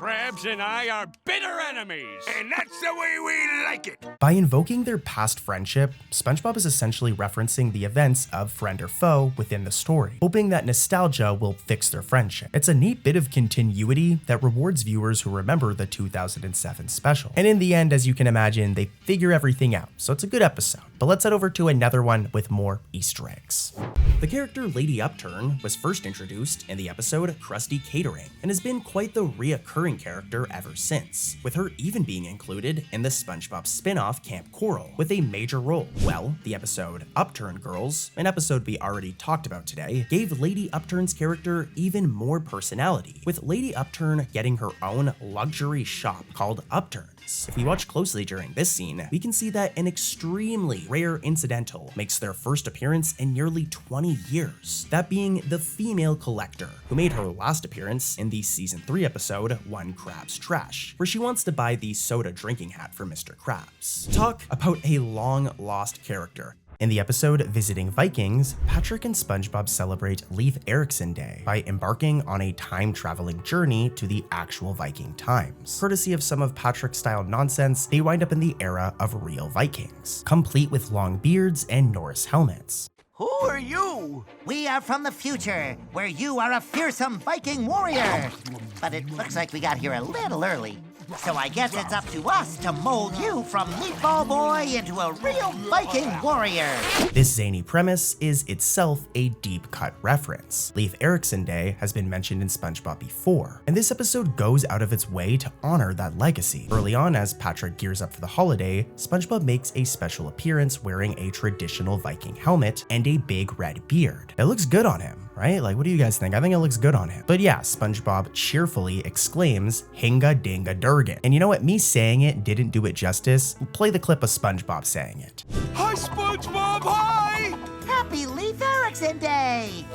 Krabs and I are bitter enemies. And that's the way we like it. By invoking their past friendship, SpongeBob is essentially referencing the events of Friend or Foe within the story, hoping that nostalgia will fix their friendship. It's a neat bit of continuity that rewards viewers who remember the 2007 special. And in the end, as you can imagine, they figure everything out, so it's a good episode. But let's head over to another one with more Easter eggs. The character Lady Upturn was first introduced in the episode Krusty Catering, and has been quite the reoccurring character ever since, with her even being included in the SpongeBob spin-off Camp Coral with a major role. Well, the episode Upturn Girls, an episode we already talked about today, gave Lady Upturn's character even more personality, with Lady Upturn getting her own luxury shop called Upturn. If we watch closely during this scene, we can see that an extremely rare incidental makes their first appearance in nearly 20 years, that being the female collector, who made her last appearance in the season 3 episode One Krabs Trash, where she wants to buy the soda drinking hat for Mr. Krabs. Talk about a long lost character. In the episode Visiting Vikings, Patrick and SpongeBob celebrate Leif Erikson Day by embarking on a time-traveling journey to the actual Viking times. Courtesy of some of Patrick-style nonsense, they wind up in the era of real Vikings, complete with long beards and Norse helmets. Who are you? We are from the future, where you are a fearsome Viking warrior. But it looks like we got here a little early. So I guess it's up to us to mold you from Meatball Boy into a real Viking warrior. This zany premise is itself a deep-cut reference. Leif Erikson Day has been mentioned in SpongeBob before, and this episode goes out of its way to honor that legacy. Early on, as Patrick gears up for the holiday, SpongeBob makes a special appearance wearing a traditional Viking helmet and a big red beard. It looks good on him, right? Like, what do you guys think? I think it looks good on him. But yeah, SpongeBob cheerfully exclaims, "Hinga dinga durgan." And you know what? Me saying it didn't do it justice. Play the clip of SpongeBob saying it. Hi, SpongeBob, hi! Happy Leif Erikson Day!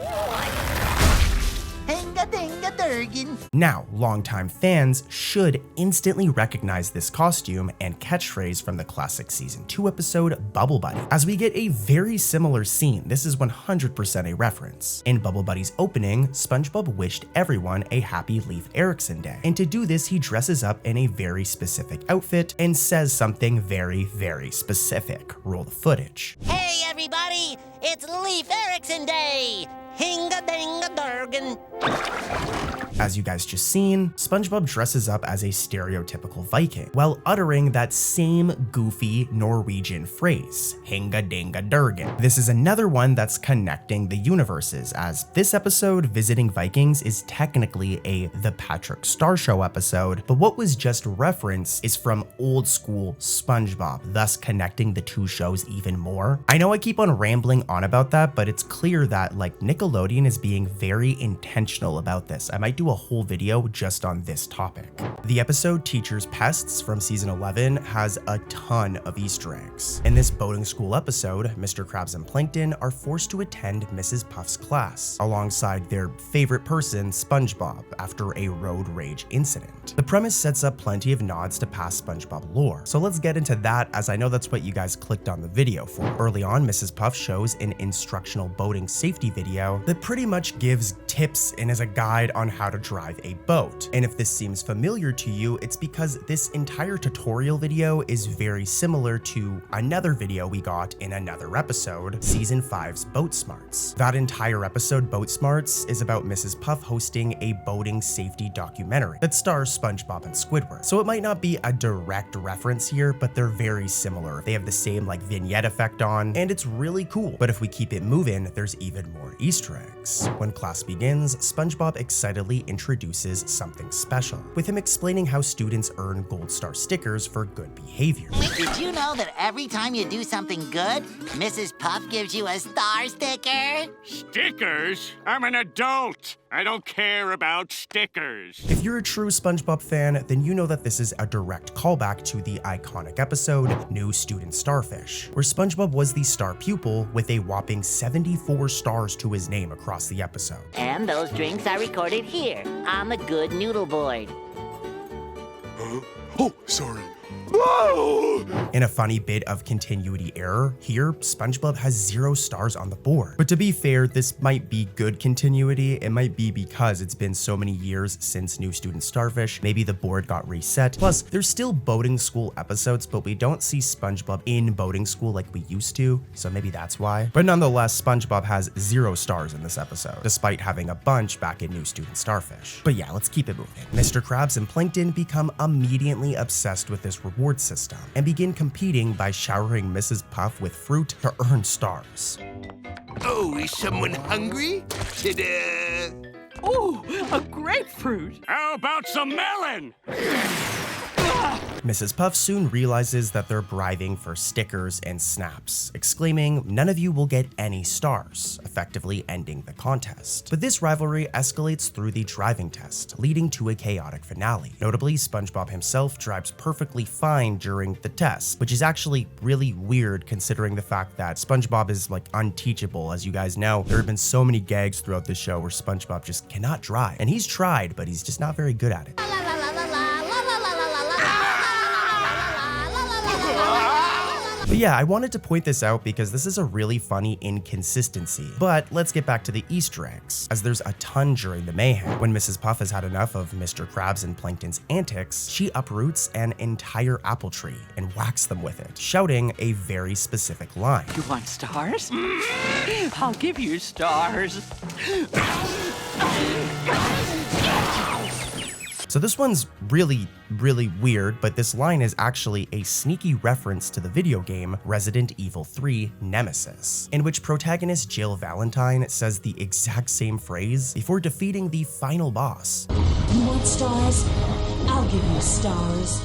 Hinga dinga durgan. Now, longtime fans should instantly recognize this costume and catchphrase from the classic season 2 episode Bubble Buddy, as we get a very similar scene. This is 100% a reference. In Bubble Buddy's opening, SpongeBob wished everyone a happy Leif Erikson Day, and to do this he dresses up in a very specific outfit and says something very, very specific. Roll the footage. Hey everybody, it's Leif Erikson Day! Hinga dinga durgan. As you guys just seen, SpongeBob dresses up as a stereotypical Viking, while uttering that same goofy Norwegian phrase, Hinga dinga durgan. This is another one that's connecting the universes, as this episode, Visiting Vikings, is technically a The Patrick Star Show episode, but what was just referenced is from old school SpongeBob, thus connecting the two shows even more. I know I keep on rambling on about that, but it's clear that, like, Nickelodeon is being very intentional about this. I might do a whole video just on this topic. The episode Teacher's Pests from season 11 has a ton of Easter eggs. In this boating school episode, Mr. Krabs and Plankton are forced to attend Mrs. Puff's class alongside their favorite person, SpongeBob, after a road rage incident. The premise sets up plenty of nods to past SpongeBob lore, so let's get into that, as I know that's what you guys clicked on the video for. Early on, Mrs. Puff shows an instructional boating safety video that pretty much gives tips and is a guide on how to to drive a boat. And if this seems familiar to you, it's because this entire tutorial video is very similar to another video we got in another episode, Season 5's Boat Smarts. That entire episode, Boat Smarts, is about Mrs. Puff hosting a boating safety documentary that stars SpongeBob and Squidward. So it might not be a direct reference here, but they're very similar. They have the same like vignette effect on, and it's really cool. But if we keep it moving, there's even more Easter eggs. When class begins, SpongeBob excitedly introduces something special, with him explaining how students earn gold star stickers for good behavior. Did you know that every time you do something good, Mrs. Puff gives you a star sticker? Stickers? I'm an adult. I don't care about stickers. If you're a true SpongeBob fan, then you know that this is a direct callback to the iconic episode, New Student Starfish, where SpongeBob was the star pupil with a whopping 74 stars to his name across the episode. And those drinks are recorded here on the Good Noodle Board. Huh? Oh, sorry. Whoa! In a funny bit of continuity error, here, SpongeBob has 0 stars on the board. But to be fair, this might be good continuity. It might be because it's been so many years since New Student Starfish. Maybe the board got reset. Plus, there's still boating school episodes, but we don't see SpongeBob in boating school like we used to, so maybe that's why. But nonetheless, SpongeBob has 0 stars in this episode, despite having a bunch back in New Student Starfish. But yeah, let's keep it moving. Mr. Krabs and Plankton become immediately obsessed with this reward system and begin competing by showering Mrs. Puff with fruit to earn stars. Oh, is someone hungry? Ta-da! Ooh, a grapefruit. How about some melon? Mrs. Puff soon realizes that they're bribing for stickers and snaps, exclaiming, "None of you will get any stars," effectively ending the contest. But this rivalry escalates through the driving test, leading to a chaotic finale. Notably, SpongeBob himself drives perfectly fine during the test, which is actually really weird considering the fact that SpongeBob is like unteachable. As you guys know, there have been so many gags throughout the show where SpongeBob just cannot drive. And he's tried, but he's just not very good at it. But yeah, I wanted to point this out because this is a really funny inconsistency. But let's get back to the Easter eggs, as there's a ton during the mayhem. When Mrs. Puff has had enough of Mr. Krabs and Plankton's antics, she uproots an entire apple tree and whacks them with it, shouting a very specific line. You want stars? I'll give you stars. So this one's really weird, but this line is actually a sneaky reference to the video game Resident Evil 3 Nemesis, in which protagonist Jill Valentine says the exact same phrase before defeating the final boss. You want stars? I'll give you stars.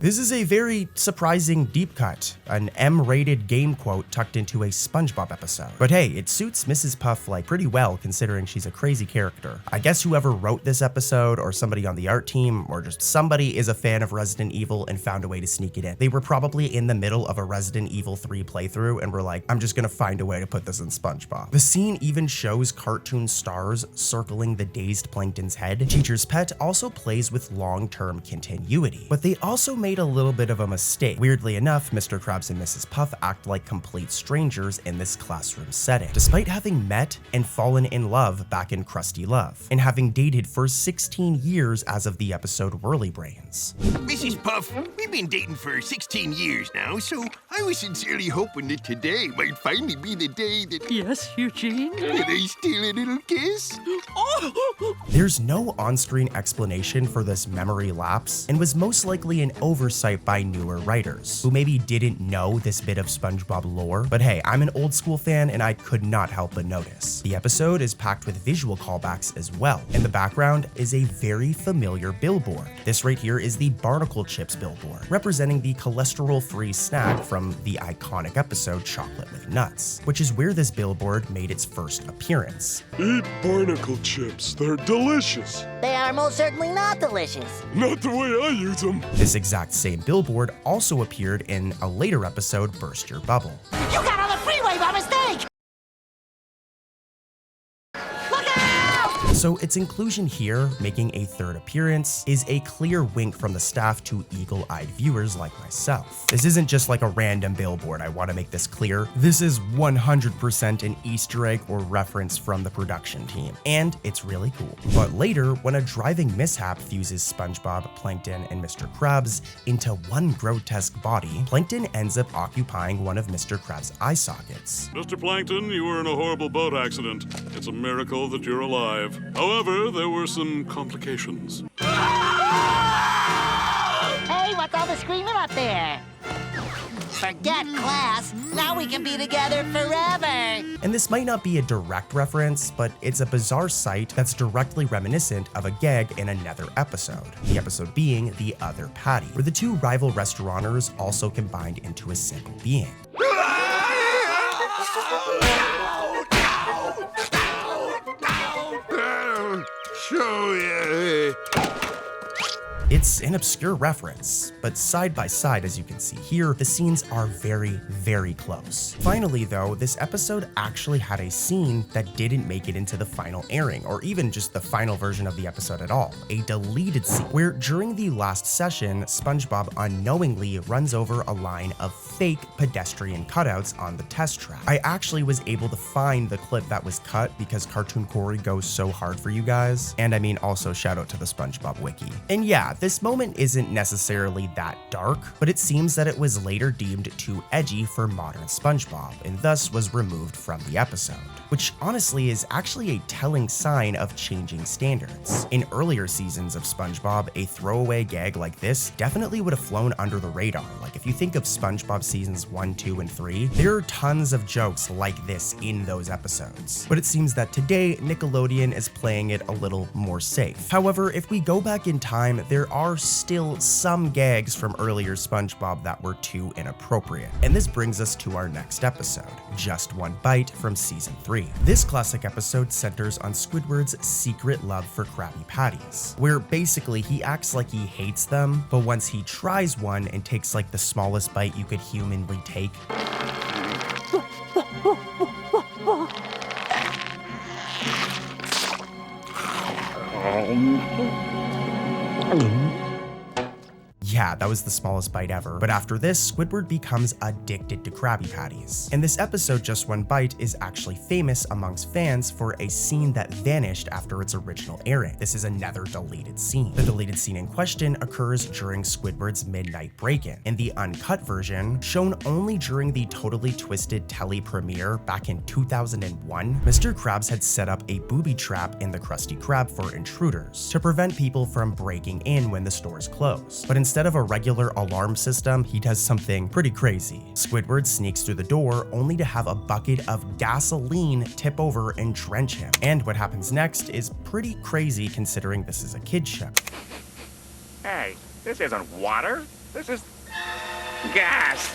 This is a very surprising deep cut, an M-rated game quote tucked into a SpongeBob episode. But hey, it suits Mrs. Puff like pretty well considering she's a crazy character. I guess whoever wrote this episode or somebody on the art team or just somebody is a fan of Resident Evil and found a way to sneak it in. They were probably in the middle of a Resident Evil 3 playthrough and were like, I'm just gonna find a way to put this in SpongeBob. The scene even shows cartoon stars circling the dazed Plankton's head. Teacher's Pet also plays with long-term continuity, but they also made a little bit of a mistake. Weirdly enough, Mr. Krabs and Mrs. Puff act like complete strangers in this classroom setting, despite having met and fallen in love back in Krusty Love, and having dated for 16 years as of the episode Whirly Brains. Mrs. Puff, we've been dating for 16 years now, so I was sincerely hoping that today might finally be the day that... Yes, Eugene? Did I steal a little kiss? Oh! There's no on-screen explanation for this memory lapse, and was most likely an oversight by newer writers, who maybe didn't know this bit of SpongeBob lore. But hey, I'm an old school fan and I could not help but notice. The episode is packed with visual callbacks as well. In the background is a very familiar billboard. This right here is the Barnacle Chips billboard, representing the cholesterol-free snack from the iconic episode Chocolate with Nuts, which is where this billboard made its first appearance. Eat Barnacle Chips, they're delicious. They are most certainly not delicious. Not the way I use them. This exact same billboard also appeared in a later episode, Burst Your Bubble. You got on the freeway by mistake! Look out! So its inclusion here, making a third appearance, is a clear wink from the staff to eagle-eyed viewers like myself. This isn't just like a random billboard, I want to make this clear. This is 100% an Easter egg or reference from the production team, and it's really cool. But later, when a driving mishap fuses SpongeBob, Plankton, and Mr. Krabs into one grotesque body, Plankton ends up occupying one of Mr. Krabs' eye sockets. Mr. Plankton, you were in a horrible boat accident. It's a miracle that you're alive. However, there were some complications. Hey, what's all the screaming up there? Forget class. Now we can be together forever. And this might not be a direct reference, but it's a bizarre sight that's directly reminiscent of a gag in another episode. The episode being The Other Patty, where the two rival restaurateurs also combined into a single being. Show you. It's an obscure reference, but side by side, as you can see here, the scenes are very, very close. Finally though, this episode actually had a scene that didn't make it into the final airing, or even just the final version of the episode at all, a deleted scene, where during the last session, SpongeBob unknowingly runs over a line of fake pedestrian cutouts on the test track. I actually was able to find the clip that was cut because Cartoon Corey goes so hard for you guys, and I mean also shout out to the SpongeBob wiki. And yeah, this moment isn't necessarily that dark, but it seems that it was later deemed too edgy for modern SpongeBob, and thus was removed from the episode, which honestly is actually a telling sign of changing standards. In earlier seasons of SpongeBob, a throwaway gag like this definitely would have flown under the radar. Like if you think of SpongeBob seasons 1, 2, and 3, there are tons of jokes like this in those episodes. But it seems that today, Nickelodeon is playing it a little more safe. However, if we go back in time, there are still some gags from earlier SpongeBob that were too inappropriate. And this brings us to our next episode, Just One Bite from season 3. This classic episode centers on Squidward's secret love for Krabby Patties, where basically he acts like he hates them, but once he tries one and takes like the smallest bite you could humanly take, yeah, that was the smallest bite ever. But after this, Squidward becomes addicted to Krabby Patties. And this episode, Just One Bite, is actually famous amongst fans for a scene that vanished after its original airing. This is another deleted scene. The deleted scene in question occurs during Squidward's midnight break-in. In the uncut version, shown only during the Totally Twisted telly premiere back in 2001, Mr. Krabs had set up a booby trap in the Krusty Krab for intruders to prevent people from breaking in when the stores close. But instead of a regular alarm system, he does something pretty crazy. Squidward sneaks through the door only to have a bucket of gasoline tip over and drench him. And what happens next is pretty crazy considering this is a kid's show. Hey, this isn't water. This is gas.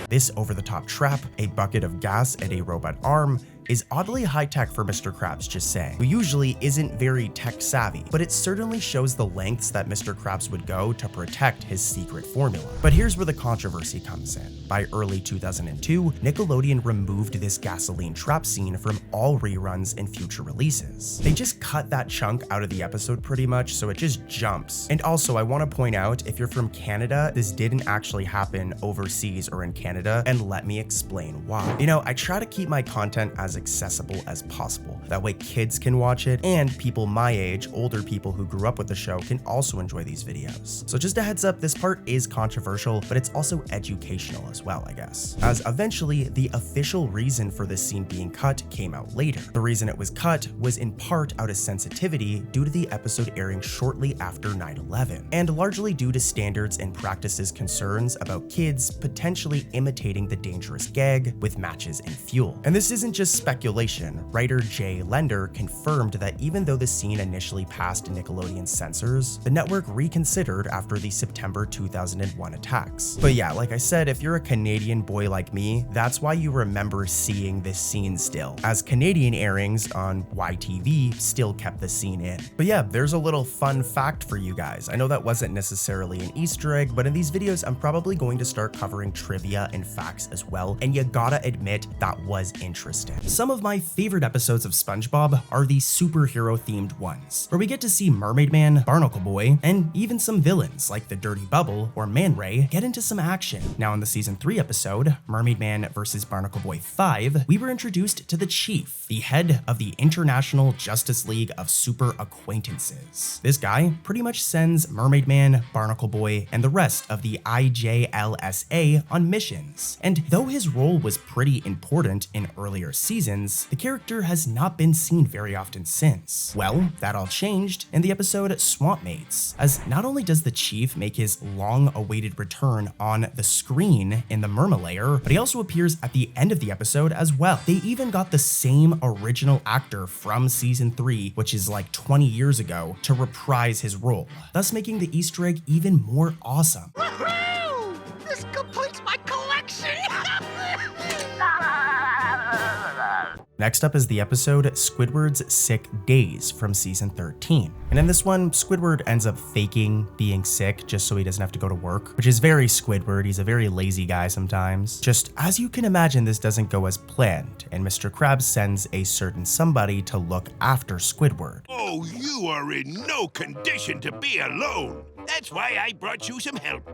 This over-the-top trap, a bucket of gas, and a robot arm is oddly high-tech for Mr. Krabs, just saying, who usually isn't very tech-savvy, but it certainly shows the lengths that Mr. Krabs would go to protect his secret formula. But here's where the controversy comes in. By early 2002, Nickelodeon removed this gasoline trap scene from all reruns and future releases. They just cut that chunk out of the episode pretty much, so it just jumps. And also, I want to point out, if you're from Canada, this didn't actually happen overseas or in Canada, and let me explain why. You know, I try to keep my content as accessible as possible. That way kids can watch it, and people my age, older people who grew up with the show, can also enjoy these videos. So just a heads up, this part is controversial, but it's also educational as well, I guess. As eventually, the official reason for this scene being cut came out later. The reason it was cut was in part out of sensitivity due to the episode airing shortly after 9/11, and largely due to standards and practices concerns about kids potentially imitating the dangerous gag with matches and fuel. And this isn't just speculation, writer Jay Lender confirmed that even though the scene initially passed Nickelodeon censors, the network reconsidered after the September 2001 attacks. But yeah, like I said, if you're a Canadian boy like me, that's why you remember seeing this scene still, as Canadian airings on YTV still kept the scene in. But yeah, there's a little fun fact for you guys. I know that wasn't necessarily an Easter egg, but in these videos, I'm probably going to start covering trivia and facts as well, and you gotta admit that was interesting. Some of my favorite episodes of SpongeBob are the superhero-themed ones, where we get to see Mermaid Man, Barnacle Boy, and even some villains like the Dirty Bubble or Man Ray get into some action. Now in the season 3 episode, Mermaid Man vs. Barnacle Boy 5, we were introduced to the Chief, the head of the International Justice League of Super Acquaintances. This guy pretty much sends Mermaid Man, Barnacle Boy, and the rest of the IJLSA on missions. And though his role was pretty important in earlier seasons, the character has not been seen very often since. Well, that all changed in the episode Swamp Mates, as not only does the Chief make his long-awaited return on the screen in the Mermalayer, but he also appears at the end of the episode as well. They even got the same original actor from season 3, which is like 20 years ago, to reprise his role, thus making the Easter egg even more awesome. Woohoo! This completes my collection! Next up is the episode Squidward's Sick Days from season 13. And in this one, Squidward ends up faking being sick just so he doesn't have to go to work, which is very Squidward. He's a very lazy guy sometimes. Just as you can imagine, this doesn't go as planned, and Mr. Krabs sends a certain somebody to look after Squidward. Oh, you are in no condition to be alone. That's why I brought you some help.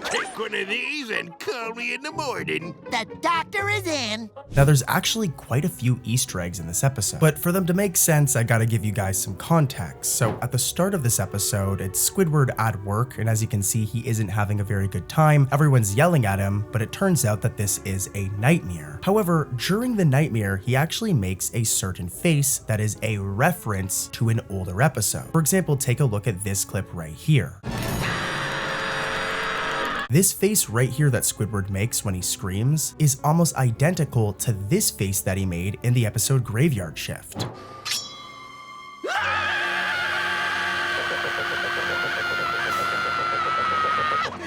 Take one of these and call me in the morning. The doctor is in. Now, there's actually quite a few Easter eggs in this episode, but for them to make sense, I gotta give you guys some context. So at the start of this episode, it's Squidward at work, and as you can see, he isn't having a very good time. Everyone's yelling at him, but it turns out that this is a nightmare. However, during the nightmare, he actually makes a certain face that is a reference to an older episode. For example, take a look at this clip right here. This face right here that Squidward makes when he screams is almost identical to this face that he made in the episode Graveyard Shift.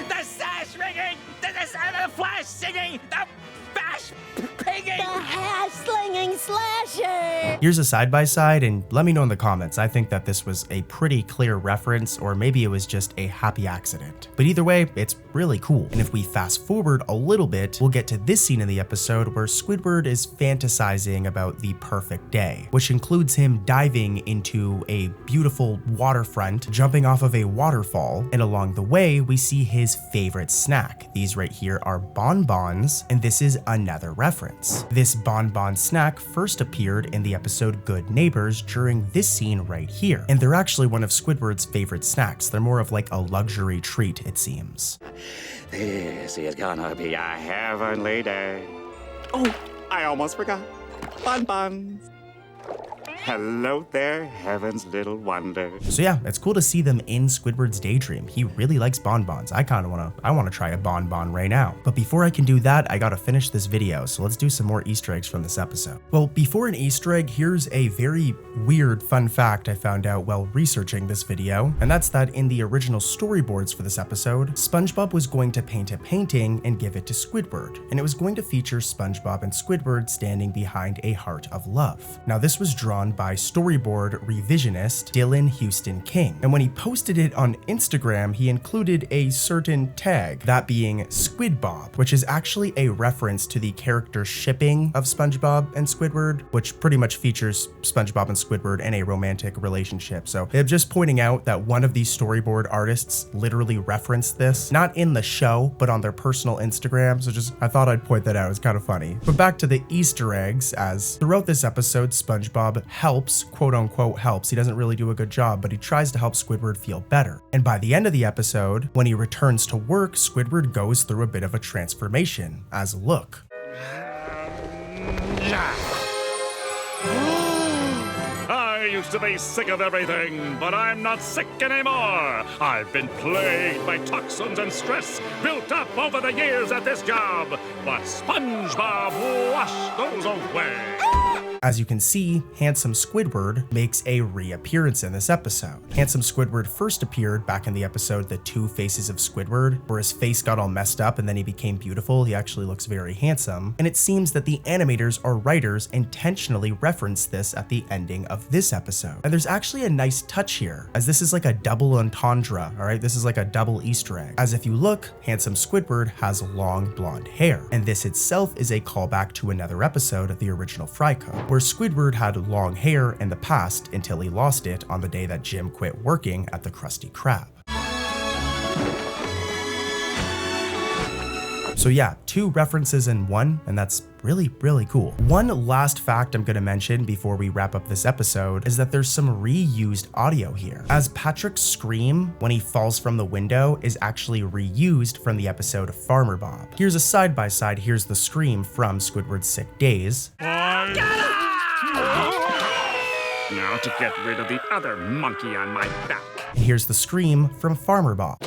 The sash ringing! The flash singing! The bash pinging! The hash slinging slasher! Here's a side-by-side, and let me know in the comments. I think that this was a pretty clear reference, or maybe it was just a happy accident. But either way, it's really cool. And if we fast forward a little bit, we'll get to this scene in the episode where Squidward is fantasizing about the perfect day, which includes him diving into a beautiful waterfront, jumping off of a waterfall, and along the way, we see his favorite snack. These right here are bonbons, and this is another reference. This bonbon snack first appeared in the episode Good Neighbors during this scene right here, and they're actually one of Squidward's favorite snacks. They're more of like a luxury treat, it seems. This is gonna be a heavenly day. Oh, I almost forgot. Bonbons. Hello there, heaven's little wonder. So yeah, it's cool to see them in Squidward's daydream. He really likes bonbons. I wanna try a bonbon right now. But before I can do that, I gotta finish this video, so let's do some more Easter eggs from this episode. Well, before an Easter egg, here's a very weird fun fact I found out while researching this video, and that's that in the original storyboards for this episode, SpongeBob was going to paint a painting and give it to Squidward, and it was going to feature SpongeBob and Squidward standing behind a heart of love. Now, this was drawn by storyboard revisionist Dylan Houston King, and when he posted it on Instagram, he included a certain tag, that being SquidBob, which is actually a reference to the character shipping of SpongeBob and Squidward, which pretty much features SpongeBob and Squidward in a romantic relationship. So I'm just pointing out that one of these storyboard artists literally referenced this, not in the show, but on their personal Instagram. So I thought I'd point that out. It's kind of funny. But back to the Easter eggs, as throughout this episode, SpongeBob helps, quote unquote helps. He doesn't really do a good job, but he tries to help Squidward feel better. And by the end of the episode, when he returns to work, Squidward goes through a bit of a transformation, as look. Are you used to be sick of everything, but I'm not sick anymore. I've been plagued by toxins and stress built up over the years at this job, but SpongeBob washed those away. As you can see, Handsome Squidward makes a reappearance in this episode. Handsome Squidward first appeared back in the episode The Two Faces of Squidward, where his face got all messed up and then he became beautiful. He actually looks very handsome. And it seems that the animators or writers intentionally referenced this at the ending of this episode. And there's actually a nice touch here, as this is like a double entendre, all right? This is like a double Easter egg. As if you look, Handsome Squidward has long blonde hair. And this itself is a callback to another episode of the original Fry Code, where Squidward had long hair in the past until he lost it on the day that Jim quit working at the Krusty Krab. So yeah, 2 references in one, and that's really, really cool. One last fact I'm gonna mention before we wrap up this episode is that there's some reused audio here, as Patrick's scream when he falls from the window is actually reused from the episode Farmer Bob. Here's a side-by-side, here's the scream from Squidward's Sick Days. Now to get rid of the other monkey on my back. And here's the scream from Farmer Bob.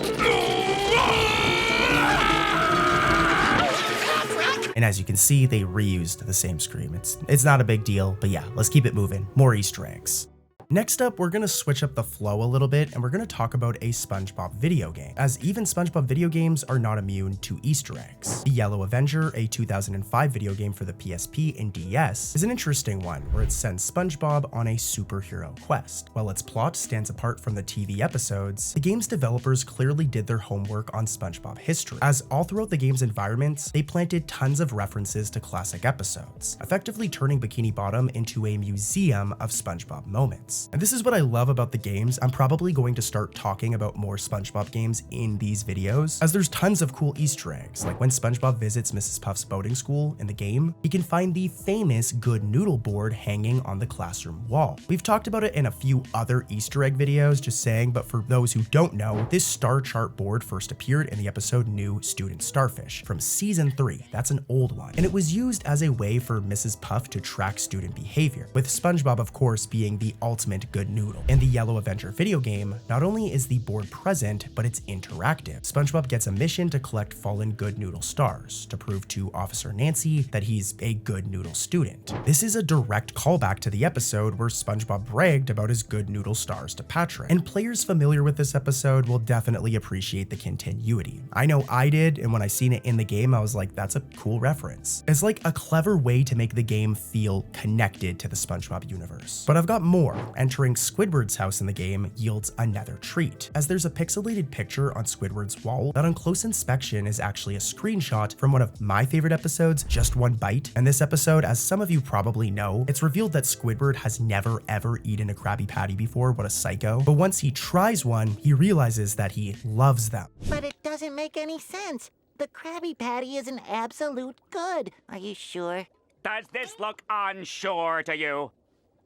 And as you can see, they reused the same scream. It's not a big deal, but yeah, let's keep it moving. More Easter eggs. Next up, we're gonna switch up the flow a little bit and we're gonna talk about a SpongeBob video game, as even SpongeBob video games are not immune to Easter eggs. The Yellow Avenger, a 2005 video game for the PSP and DS, is an interesting one where it sends SpongeBob on a superhero quest. While its plot stands apart from the TV episodes, the game's developers clearly did their homework on SpongeBob history, as all throughout the game's environments, they planted tons of references to classic episodes, effectively turning Bikini Bottom into a museum of SpongeBob moments. And this is what I love about the games. I'm probably going to start talking about more SpongeBob games in these videos, as there's tons of cool Easter eggs, like when SpongeBob visits Mrs. Puff's boating school in the game, he can find the famous Good Noodle board hanging on the classroom wall. We've talked about it in a few other Easter egg videos, just saying, but for those who don't know, this star chart board first appeared in the episode New Student Starfish from season 3. That's an old one. And it was used as a way for Mrs. Puff to track student behavior, with SpongeBob, of course, being the ultimate Good Noodle. In the Yellow Avenger video game, not only is the board present, but it's interactive. SpongeBob gets a mission to collect fallen Good Noodle stars to prove to Officer Nancy that he's a Good Noodle student. This is a direct callback to the episode where SpongeBob bragged about his Good Noodle stars to Patrick, and players familiar with this episode will definitely appreciate the continuity. I know I did, and when I seen it in the game, I was like, that's a cool reference. It's like a clever way to make the game feel connected to the SpongeBob universe. But I've got more. Entering Squidward's house in the game yields another treat, as there's a pixelated picture on Squidward's wall that on close inspection is actually a screenshot from one of my favorite episodes, Just One Bite. And this episode, as some of you probably know, it's revealed that Squidward has never ever eaten a Krabby Patty before. What a psycho. But once he tries one, he realizes that he loves them. But it doesn't make any sense. The Krabby Patty is an absolute good. Are you sure? Does this look unsure to you?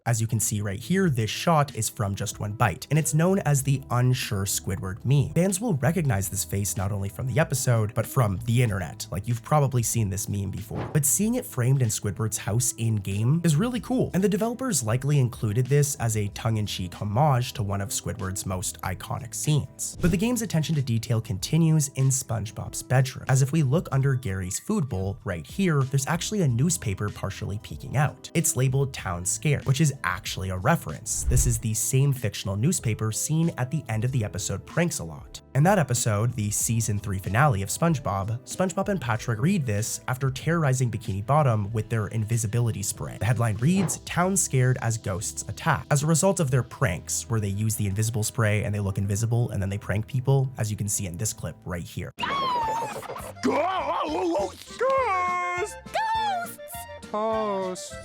As you can see right here, this shot is from Just One Bite, and it's known as the Unsure Squidward meme. Fans will recognize this face not only from the episode, but from the internet. Like, you've probably seen this meme before. But seeing it framed in Squidward's house in-game is really cool, and the developers likely included this as a tongue-in-cheek homage to one of Squidward's most iconic scenes. But the game's attention to detail continues in SpongeBob's bedroom, as if we look under Gary's food bowl right here, there's actually a newspaper partially peeking out. It's labeled Town Scare, which is actually a reference. This is the same fictional newspaper seen at the end of the episode Pranks-A-Lot. In that episode, the season 3 finale of SpongeBob and Patrick read this after terrorizing Bikini Bottom with their invisibility spray. The headline reads, "Town Scared as Ghosts Attack," as a result of their pranks, where they use the invisible spray and they look invisible and then they prank people, as you can see in this clip right here.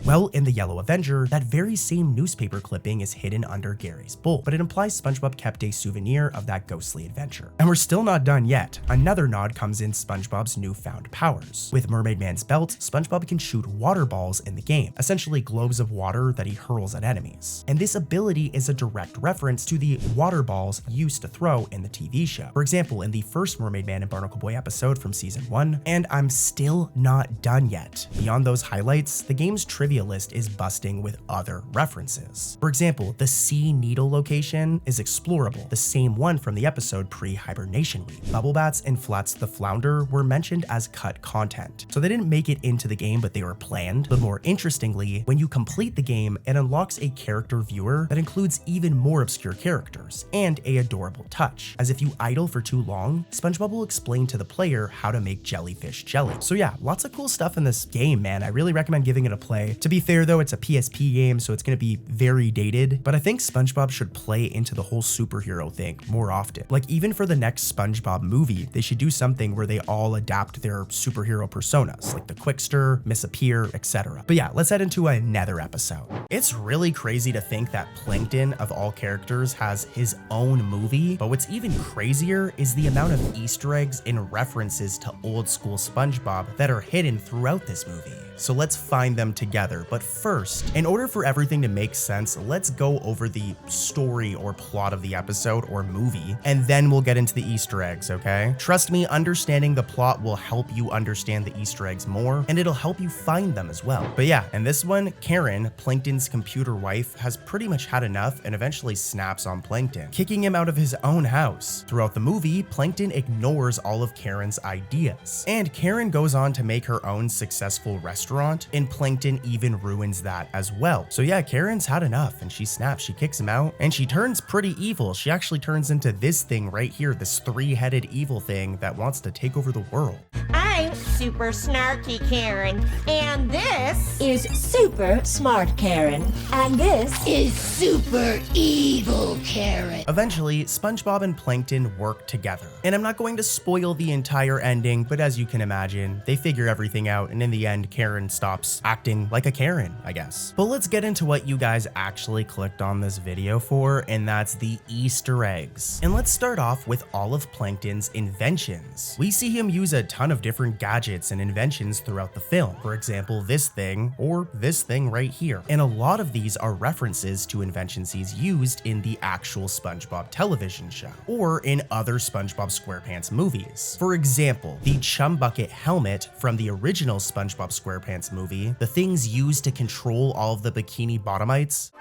Well, in the Yellow Avenger, that very same newspaper clipping is hidden under Gary's bowl, but it implies SpongeBob kept a souvenir of that ghostly adventure. And we're still not done yet. Another nod comes in SpongeBob's newfound powers. With Mermaid Man's belt, SpongeBob can shoot water balls in the game, essentially globes of water that he hurls at enemies. And this ability is a direct reference to the water balls used to throw in the TV show. For example, in the first Mermaid Man and Barnacle Boy episode from season 1, and I'm still not done yet. Beyond those highlights, highlights, the game's trivia list is busting with other references. For example, the sea needle location is explorable, the same one from the episode pre-hibernation week. Bubble Bats and Flats the Flounder were mentioned as cut content, so they didn't make it into the game, but they were planned. But more interestingly, when you complete the game, it unlocks a character viewer that includes even more obscure characters and a adorable touch, as if you idle for too long, SpongeBob will explain to the player how to make jellyfish jelly. So yeah, lots of cool stuff in this game, man. I really recommend giving it a play. To be fair though, it's a PSP game, so it's gonna be very dated, but I think SpongeBob should play into the whole superhero thing more often. Like even for the next SpongeBob movie, they should do something where they all adapt their superhero personas, like the Quickster, Miss Appear, etc. But yeah, let's head into another episode. It's really crazy to think that Plankton, of all characters, has his own movie, but what's even crazier is the amount of Easter eggs and references to old school SpongeBob that are hidden throughout this movie. So let's find them together. But first, in order for everything to make sense, let's go over the story or plot of the episode or movie, and then we'll get into the Easter eggs, okay? Trust me, understanding the plot will help you understand the Easter eggs more, and it'll help you find them as well. But yeah, in this one, Karen, Plankton's computer wife, has pretty much had enough and eventually snaps on Plankton, kicking him out of his own house. Throughout the movie, Plankton ignores all of Karen's ideas, and Karen goes on to make her own successful restaurant, and Plankton even ruins that as well. So yeah, Karen's had enough and she snaps, she kicks him out, and she turns pretty evil. She actually turns into this thing right here, this three-headed evil thing that wants to take over the world. I'm super snarky Karen, and this is super smart Karen, and this is super evil Karen. Eventually, SpongeBob and Plankton work together, and I'm not going to spoil the entire ending, but as you can imagine, they figure everything out, and in the end, Karen stops acting like a Karen, I guess. But let's get into what you guys actually clicked on this video for, and that's the Easter eggs. And let's start off with all of Plankton's inventions. We see him use a ton of different gadgets and inventions throughout the film. For example, this thing or this thing right here. And a lot of these are references to inventions he's used in the actual SpongeBob television show or in other SpongeBob SquarePants movies. For example, the Chum Bucket helmet from the original SpongeBob SquarePants movie, the things used to control all of the Bikini Bottomites.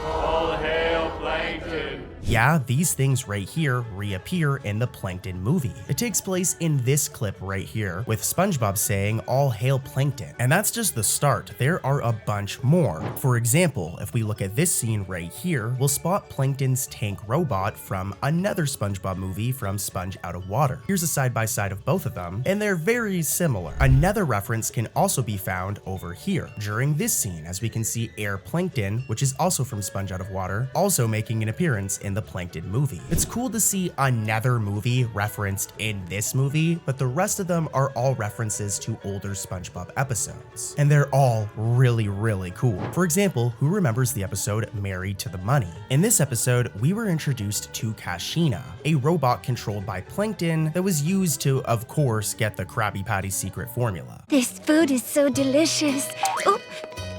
All hail Plankton! Yeah, these things right here reappear in the Plankton movie. It takes place in this clip right here, with SpongeBob saying, "All hail Plankton." And that's just the start. There are a bunch more. For example, if we look at this scene right here, we'll spot Plankton's tank robot from another SpongeBob movie from Sponge Out of Water. Here's a side-by-side of both of them, and they're very similar. Another reference can also be found over here, during this scene, as we can see Air Plankton, which is also from Sponge Out of Water, also making an appearance in the Plankton movie. It's cool to see another movie referenced in this movie, but the rest of them are all references to older SpongeBob episodes. And they're all really, really cool. For example, who remembers the episode Married to the Money? In this episode, we were introduced to Kashina, a robot controlled by Plankton that was used to, of course, get the Krabby Patty secret formula. This food is so delicious. Oh,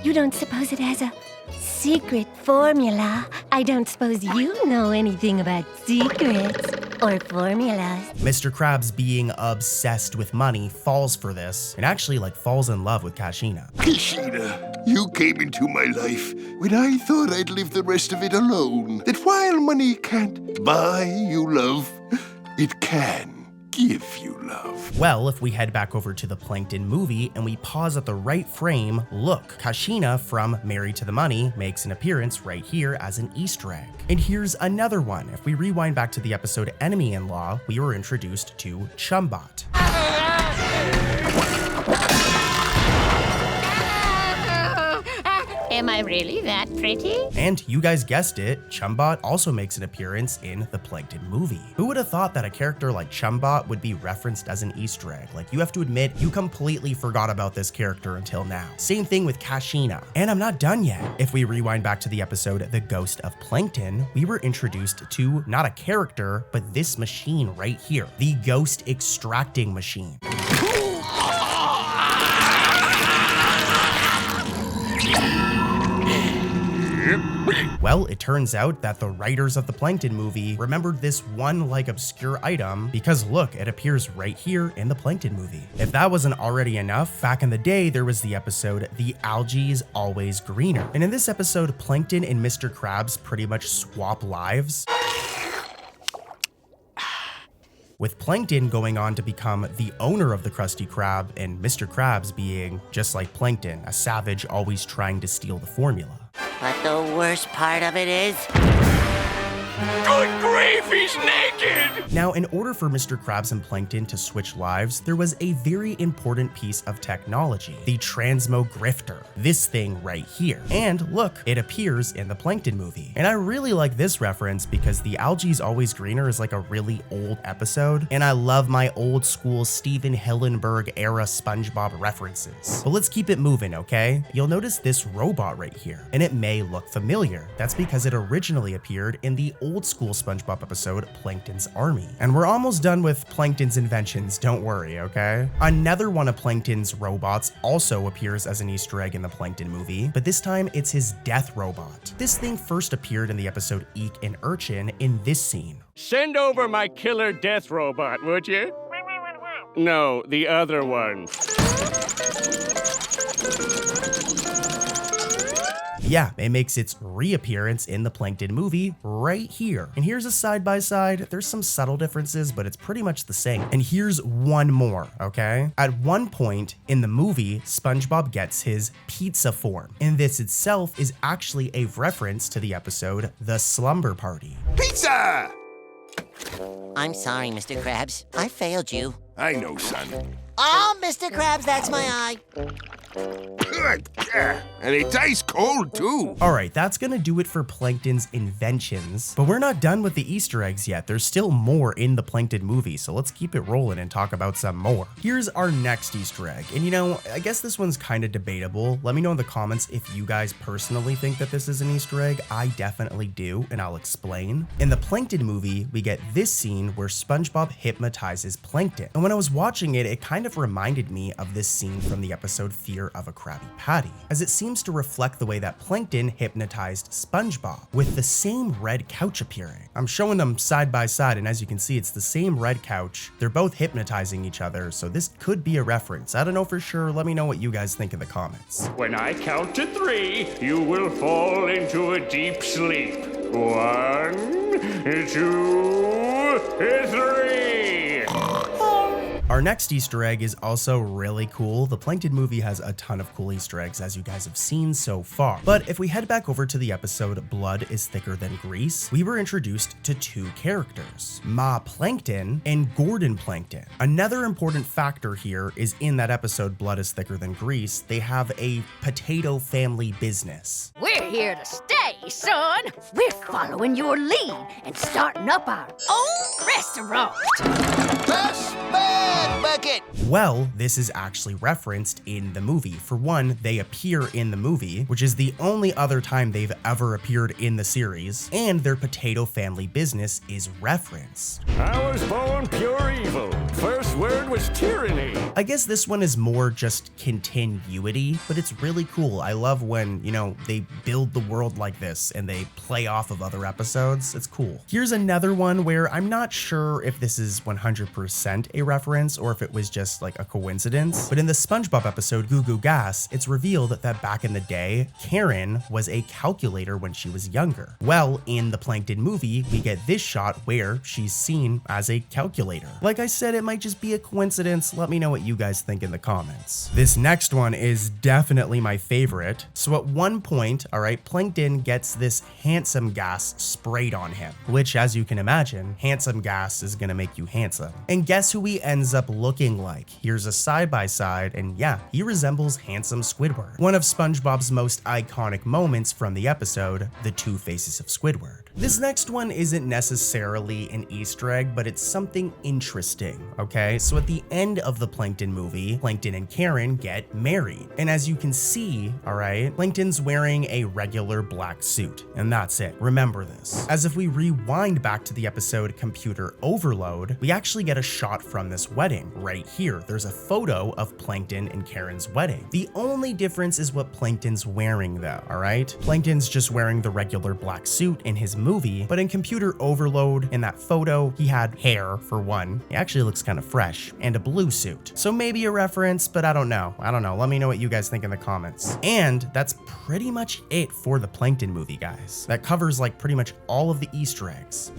you don't suppose it has a secret formula? I don't suppose you know anything about secrets or formulas. Mr. Krabs, being obsessed with money, falls for this and actually falls in love with Kashina. Kashina, you came into my life when I thought I'd live the rest of it alone. That while money can't buy you love, it can give you love. Well, if we head back over to the Plankton movie and we pause at the right frame, look, Kashina from Married to the Money makes an appearance right here as an Easter egg. And here's another one. If we rewind back to the episode Enemy-in-Law, we were introduced to Chumbot. Am I really that pretty? And you guys guessed it, Chumbot also makes an appearance in the Plankton movie. Who would have thought that a character like Chumbot would be referenced as an Easter egg? You have to admit, you completely forgot about this character until now. Same thing with Kashina. And I'm not done yet. If we rewind back to the episode The Ghost of Plankton, we were introduced to not a character, but this machine right here, the ghost extracting machine. Well, it turns out that the writers of the Plankton movie remembered this one like obscure item because look, it appears right here in the Plankton movie. If that wasn't already enough, back in the day there was the episode The Algae's Always Greener. And in this episode, Plankton and Mr. Krabs pretty much swap lives, with Plankton going on to become the owner of the Krusty Krab and Mr. Krabs being, just like Plankton, a savage always trying to steal the formula. But the worst part of it is... Good grief, he's naked! Now, in order for Mr. Krabs and Plankton to switch lives, there was a very important piece of technology, the transmogrifter, this thing right here. And look, it appears in the Plankton movie. And I really like this reference because The Algae's Always Greener is like a really old episode, and I love my old school Steven Hillenburg era SpongeBob references. But let's keep it moving, okay? You'll notice this robot right here, and it may look familiar. That's because it originally appeared in the old school SpongeBob episode, Plankton's Army. And we're almost done with Plankton's inventions, don't worry, okay? Another one of Plankton's robots also appears as an Easter egg in the Plankton movie, but this time it's his death robot. This thing first appeared in the episode Eek and Urchin in this scene. Send over my killer death robot, would you? No, the other one. Yeah, it makes its reappearance in the Plankton movie right here. And here's a side-by-side. There's some subtle differences, but it's pretty much the same. And here's one more, okay? At one point in the movie, SpongeBob gets his pizza form. And this itself is actually a reference to the episode The Slumber Party. Pizza! I'm sorry, Mr. Krabs. I failed you. I know, son. Oh, Mr. Krabs, that's my eye. Good. And it's ice cold, too. All right, that's gonna do it for Plankton's inventions, but we're not done with the Easter eggs yet. There's still more in the Plankton movie, so let's keep it rolling and talk about some more. Here's our next Easter egg, and you know, I guess this one's kind of debatable. Let me know in the comments if you guys personally think that this is an Easter egg. I definitely do, and I'll explain. In the Plankton movie, we get this scene where SpongeBob hypnotizes Plankton, and when I was watching it, it kind of reminded me of this scene from the episode Fear of a Krabby Patty, as it seems to reflect the way that Plankton hypnotized SpongeBob, with the same red couch appearing. I'm showing them side by side, and as you can see, it's the same red couch. They're both hypnotizing each other, so this could be a reference. I don't know for sure. Let me know what you guys think in the comments. When I count to 3, you will fall into a deep sleep. 1, 2, 3. Our next Easter egg is also really cool. The Plankton movie has a ton of cool Easter eggs, as you guys have seen so far. But if we head back over to the episode Blood is Thicker Than Grease, we were introduced to 2 characters, Ma Plankton and Gordon Plankton. Another important factor here is in that episode Blood is Thicker Than Grease, they have a potato family business. We're here to stay, son. We're following your lead and starting up our own restaurant. Bucket! Well, this is actually referenced in the movie. For one, they appear in the movie, which is the only other time they've ever appeared in the series, and their potato family business is referenced. I was born pure evil. First word was tyranny. I guess this one is more just continuity, but it's really cool. I love when, you know, they build the world like this and they play off of other episodes. It's cool. Here's another one where I'm not sure if this is 100% a reference or if it was just like a coincidence, but in the SpongeBob episode Goo Goo Gas, it's revealed that back in the day, Karen was a calculator when she was younger. Well, in the Plankton movie, we get this shot where she's seen as a calculator. Like I said, it might just be a coincidence. Let me know what you guys think in the comments. This next one is definitely my favorite. So at one point, all right, Plankton gets this handsome gas sprayed on him, which, as you can imagine, handsome gas is gonna make you handsome. And guess who he ends up looking like? Here's a side-by-side, and yeah, he resembles handsome Squidward. One of SpongeBob's most iconic moments from the episode, the 2 faces of Squidward. This next one isn't necessarily an Easter egg, but it's something interesting, okay? right? So at the end of the Plankton movie, Plankton and Karen get married. And as you can see, all right, Plankton's wearing a regular black suit, and that's it. Remember this. As if we rewind back to the episode Computer Overload, we actually get a shot from this wedding right here. There's a photo of Plankton and Karen's wedding. The only difference is what Plankton's wearing though, all right? Plankton's just wearing the regular black suit in his movie, but in Computer Overload, in that photo, he had hair for one. He actually looks kind of fresh, and a blue suit. So maybe a reference, but I don't know. Let me know what you guys think in the comments. And that's pretty much it for the Plankton movie, guys. That covers like pretty much all of the Easter eggs.